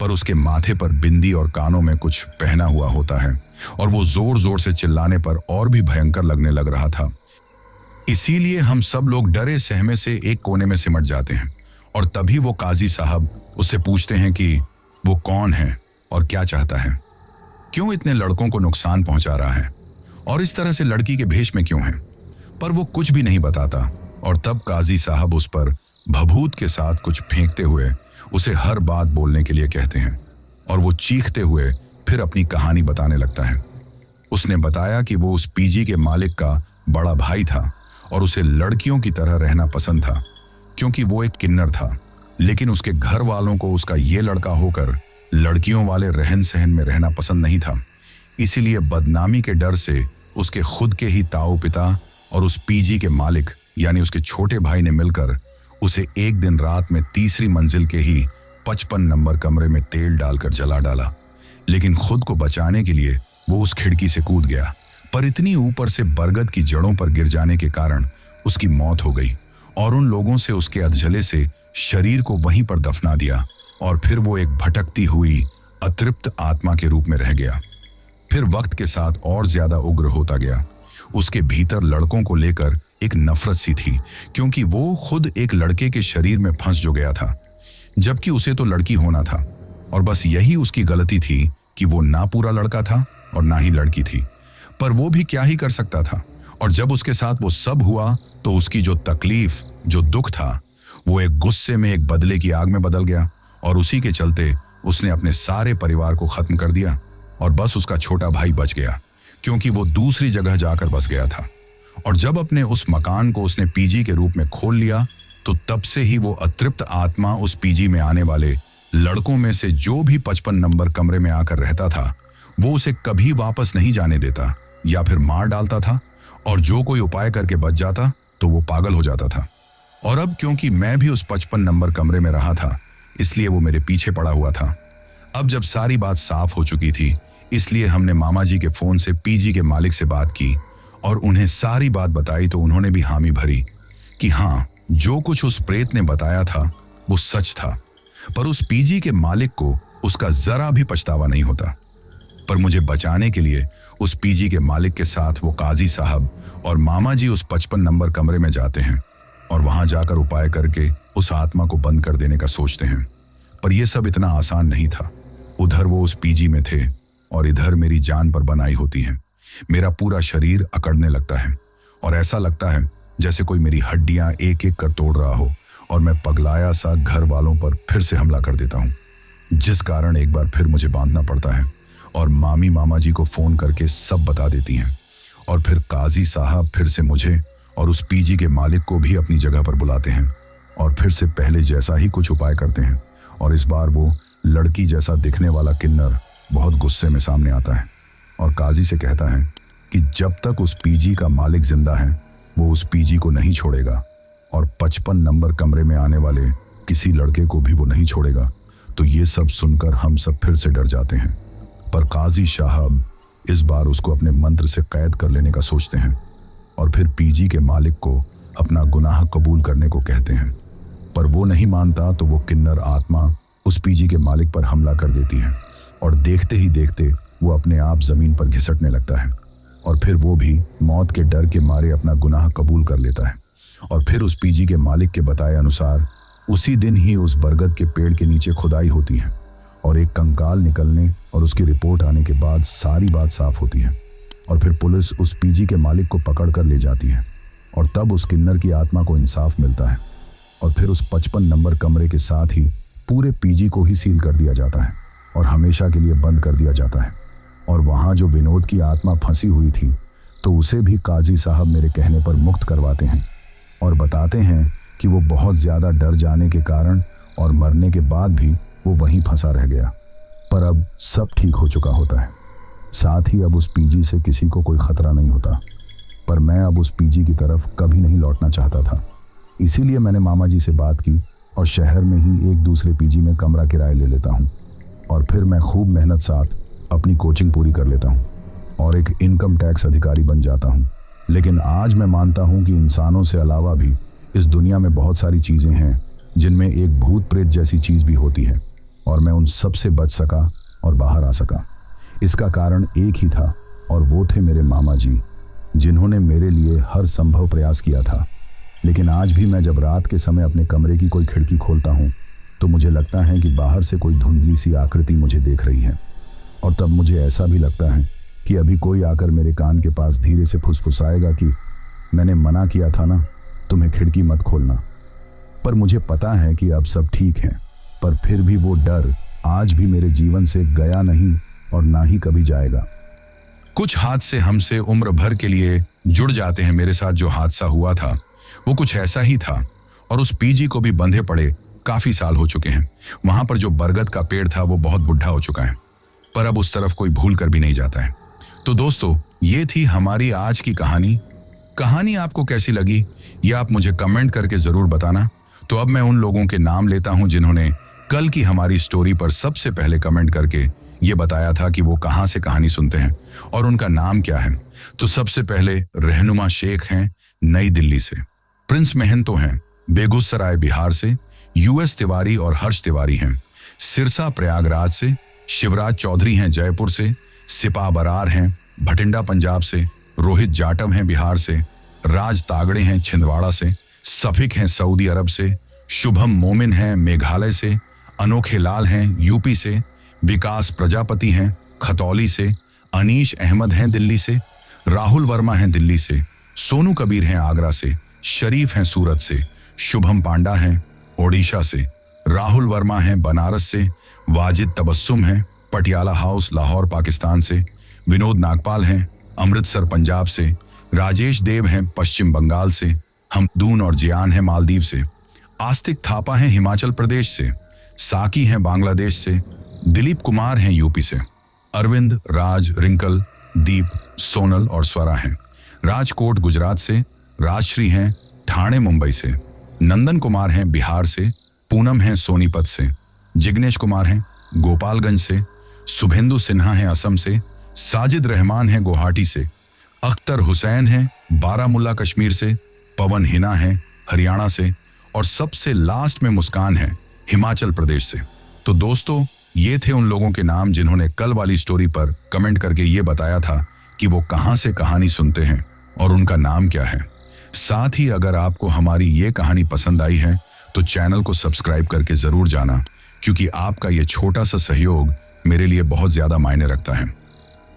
पर उसके माथे पर बिंदी और कानों में कुछ पहना हुआ होता है और वो जोर जोर से चिल्लाने पर और भी भयंकर लगने लग रहा था। इसीलिए हम सब लोग डरे सहमे से एक कोने में सिमट जाते हैं और तभी वो काजी साहब उससे पूछते हैं कि वो कौन है और क्या चाहता है, क्यों इतने लड़कों को नुकसान पहुंचा रहा है और इस तरह से लड़की के भेष में क्यों है। पर वो कुछ भी नहीं बताता और तब काजी साहब उस पर भभूत के साथ कुछ फेंकते हुए उसे हर बात बोलने के लिए कहते हैं और वो चीखते हुए फिर अपनी कहानी बताने लगता है। उसने बताया कि वो उस पीजी के मालिक का बड़ा भाई था और उसे लड़कियों की तरह रहना पसंद था, क्योंकि वो एक किन्नर था, लेकिन उसके घर वालों को उसका ये लड़का होकर लड़कियों वाले रहन सहन में रहना पसंद नहीं था। इसीलिए बदनामी के डर से उसके खुद के ही ताऊ पिता और उस पीजी के मालिक यानी उसके छोटे भाई ने मिलकर उसे एक दिन रात में 3री मंजिल के ही 55 नंबर कमरे में तेल डालकर जला डाला। लेकिन खुद को बचाने के लिए वो उस खिड़की से कूद गया, पर इतनी ऊपर से बरगद की जड़ों पर गिर जाने के कारण उसकी मौत हो गई और उन लोगों से उसके अधजले से शरीर को वहीं पर दफना दिया और फिर वो एक भटकती हुई अतृप्त आत्मा के रूप में रह गया। फिर वक्त के साथ और ज्यादा उग्र होता गया। उसके भीतर लड़कों को लेकर एक नफरत सी थी, क्योंकि वो खुद एक लड़के के शरीर में फंस जो गया था, जबकि उसे तो लड़की होना था। और बस यही उसकी गलती थी कि वो ना पूरा लड़का था और ना ही लड़की थी, पर वो भी क्या ही कर सकता था। और जब उसके साथ वो सब हुआ तो उसकी जो तकलीफ, जो दुख था, वो एक गुस्से में एक बदले की आग में बदल गया और उसी के चलते उसने अपने सारे परिवार को खत्म कर दिया और बस उसका छोटा भाई बच गया, क्योंकि वो दूसरी जगह जाकर बस गया था। और जब अपने उस मकान को उसने पीजी के रूप में खोल लिया तो तब से ही वो अतृप्त आत्मा उस पीजी में आने वाले लड़कों में से जो भी 55 नंबर कमरे में आकर रहता था वो उसे कभी वापस नहीं जाने देता या फिर मार डालता था, और जो कोई उपाय करके बच जाता तो वो पागल हो जाता था। और अब क्योंकि मैं भी उस 55 नंबर कमरे में रहा था इसलिए वो मेरे पीछे पड़ा हुआ था। अब जब सारी बात साफ हो चुकी थी इसलिए हमने मामा जी के फोन से पीजी के मालिक से बात की और उन्हें सारी बात बताई तो उन्होंने भी हामी भरी कि हाँ, जो कुछ उस प्रेत ने बताया था वो सच था, पर उस पीजी के मालिक को उसका जरा भी पछतावा नहीं होता। पर मुझे बचाने के लिए उस पीजी के मालिक के साथ वो काजी साहब और मामा जी उस 55 नंबर कमरे में जाते हैं और वहां जाकर उपाय करके उस आत्मा को बंद कर देने का सोचते हैं। पर यह सब इतना आसान नहीं था। उधर वो उस पीजी में थे और इधर मेरी जान पर बनाई होती है। मेरा पूरा शरीर अकड़ने लगता है और ऐसा लगता है जैसे कोई मेरी हड्डियां एक एक कर तोड़ रहा हो और मैं पगलाया सा घर वालों पर फिर से हमला कर देता हूं, जिस कारण एक बार फिर मुझे बांधना पड़ता है और मामी मामा जी को फोन करके सब बता देती हैं। और फिर काजी साहब फिर से मुझे और उस पीजी के मालिक को भी अपनी जगह पर बुलाते हैं और फिर से पहले जैसा ही कुछ उपाय करते हैं। और इस बार वो लड़की जैसा दिखने वाला किन्नर बहुत गुस्से में सामने आता है और काजी से कहता है कि जब तक उस पीजी का मालिक जिंदा है वो उस पीजी को नहीं छोड़ेगा और 55 नंबर कमरे में आने वाले किसी लड़के को भी वो नहीं छोड़ेगा। तो ये सब सुनकर हम सब फिर से डर जाते हैं, पर काजी साहब इस बार उसको अपने मंत्र से कैद कर लेने का सोचते हैं और फिर पीजी के मालिक को अपना गुनाह कबूल करने को कहते हैं। पर वो नहीं मानता तो वो किन्नर आत्मा उस पीजी के मालिक पर हमला कर देती है और देखते ही देखते वो अपने आप जमीन पर घिसटने लगता है और फिर वो भी मौत के डर के मारे अपना गुनाह कबूल कर लेता है। और फिर उस पीजी के मालिक के बताए अनुसार उसी दिन ही उस बरगद के पेड़ के नीचे खुदाई होती है और एक कंकाल निकलने और उसकी रिपोर्ट आने के बाद सारी बात साफ होती है और फिर पुलिस उस पीजी के मालिक को पकड़ कर ले जाती है और तब उस किन्नर की आत्मा को इंसाफ मिलता है और फिर उस 55 नंबर कमरे के साथ ही पूरे पीजी को ही सील कर दिया जाता है और हमेशा के लिए बंद कर दिया जाता है। और वहाँ जो विनोद की आत्मा फंसी हुई थी तो उसे भी काजी साहब मेरे कहने पर मुक्त करवाते हैं और बताते हैं कि वो बहुत ज़्यादा डर जाने के कारण और मरने के बाद भी वो वहीं फंसा रह गया, पर अब सब ठीक हो चुका होता है। साथ ही अब उस पीजी से किसी को कोई खतरा नहीं होता। पर मैं अब उस पीजी की तरफ कभी नहीं लौटना चाहता था, इसीलिए मैंने मामा जी से बात की और शहर में ही एक दूसरे पीजी में कमरा किराए ले लेता हूँ और फिर मैं खूब मेहनत साथ अपनी कोचिंग पूरी कर लेता हूँ और एक इनकम टैक्स अधिकारी बन जाता हूँ। लेकिन आज मैं मानता हूँ कि इंसानों से अलावा भी इस दुनिया में बहुत सारी चीज़ें हैं जिनमें एक भूत प्रेत जैसी चीज़ भी होती है और मैं उन सब से बच सका और बाहर आ सका। इसका कारण एक ही था और वो थे मेरे मामा जी, जिन्होंने मेरे लिए हर संभव प्रयास किया था। लेकिन आज भी मैं जब रात के समय अपने कमरे की कोई खिड़की खोलता हूँ तो मुझे लगता है कि बाहर से कोई धुंधली सी आकृति मुझे देख रही है और तब मुझे ऐसा भी लगता है कि अभी कोई आकर मेरे कान के पास धीरे से फुसफुसाएगा कि मैंने मना किया था ना, तुम्हें खिड़की मत खोलना। पर मुझे पता है कि अब सब ठीक है, पर फिर भी वो डर आज भी मेरे जीवन से गया नहीं और ना ही कभी जाएगा। कुछ हादसे हमसे उम्र भर के लिए जुड़ जाते हैं। मेरे साथ जो हादसा हुआ था वो कुछ ऐसा ही था और उस पीजी को भी बंधे पड़े काफी साल हो चुके हैं। वहां पर जो बरगद का पेड़ था वो बहुत बुढ़ा हो चुका है, पर अब उस तरफ कोई भूल कर भी नहीं जाता है। तो दोस्तों, ये थी हमारी आज की कहानी आपको कैसी लगी ये आप मुझे कमेंट करके जरूर बताना। तो अब मैं उन लोगों के नाम लेता हूं जिन्होंने कल की हमारी स्टोरी पर सबसे पहले कमेंट करके ये बताया था कि वो कहां से कहानी सुनते हैं और उनका नाम क्या है। तो सबसे पहले रहनुमा शेख हैं नई दिल्ली से, प्रिंस महंतो हैं बेगूसराय बिहार से, यूएस तिवारी और हर्ष तिवारी हैं सिरसा प्रयागराज से, शिवराज चौधरी हैं जयपुर से, सिपा बरार हैं भटिंडा पंजाब से, रोहित जाटव हैं बिहार से, राज तागड़े हैं छिंदवाड़ा से, सफिक हैं सऊदी अरब से, शुभम मोमिन हैं मेघालय से, अनोखे लाल हैं यूपी से, विकास प्रजापति हैं खतौली से, अनीश अहमद हैं दिल्ली से, राहुल वर्मा हैं दिल्ली से, सोनू कबीर हैं आगरा से, शरीफ हैं सूरत से, शुभम पांडा हैं ओडिशा से, राहुल वर्मा हैं बनारस से, वाजिद तबस्सुम हैं पटियाला हाउस लाहौर पाकिस्तान से, विनोद नागपाल हैं अमृतसर पंजाब से, राजेश देव हैं पश्चिम बंगाल से, हमदून और जियान हैं मालदीव से, आस्तिक थापा हैं हिमाचल प्रदेश से, साकी हैं बांग्लादेश से, दिलीप कुमार हैं यूपी से, अरविंद राज रिंकल दीप सोनल और स्वरा हैं राजकोट गुजरात से, राजश्री हैं ठाणे मुंबई से, नंदन कुमार हैं बिहार से, पूनम हैं सोनीपत से, जिग्नेश कुमार हैं गोपालगंज से, शुभेंदु सिन्हा हैं असम से, साजिद रहमान हैं गुवाहाटी से, अख्तर हुसैन हैं बारामुल्ला कश्मीर से, पवन हिना हैं हरियाणा से और सबसे लास्ट में मुस्कान हैं हिमाचल प्रदेश से। तो दोस्तों, ये थे उन लोगों के नाम जिन्होंने कल वाली स्टोरी पर कमेंट करके ये बताया था कि वो कहां से कहानी सुनते हैं और उनका नाम क्या है। साथ ही अगर आपको हमारी ये कहानी पसंद आई है तो चैनल को सब्सक्राइब करके जरूर जाना, क्योंकि आपका ये छोटा सा सहयोग मेरे लिए बहुत ज्यादा मायने रखता है।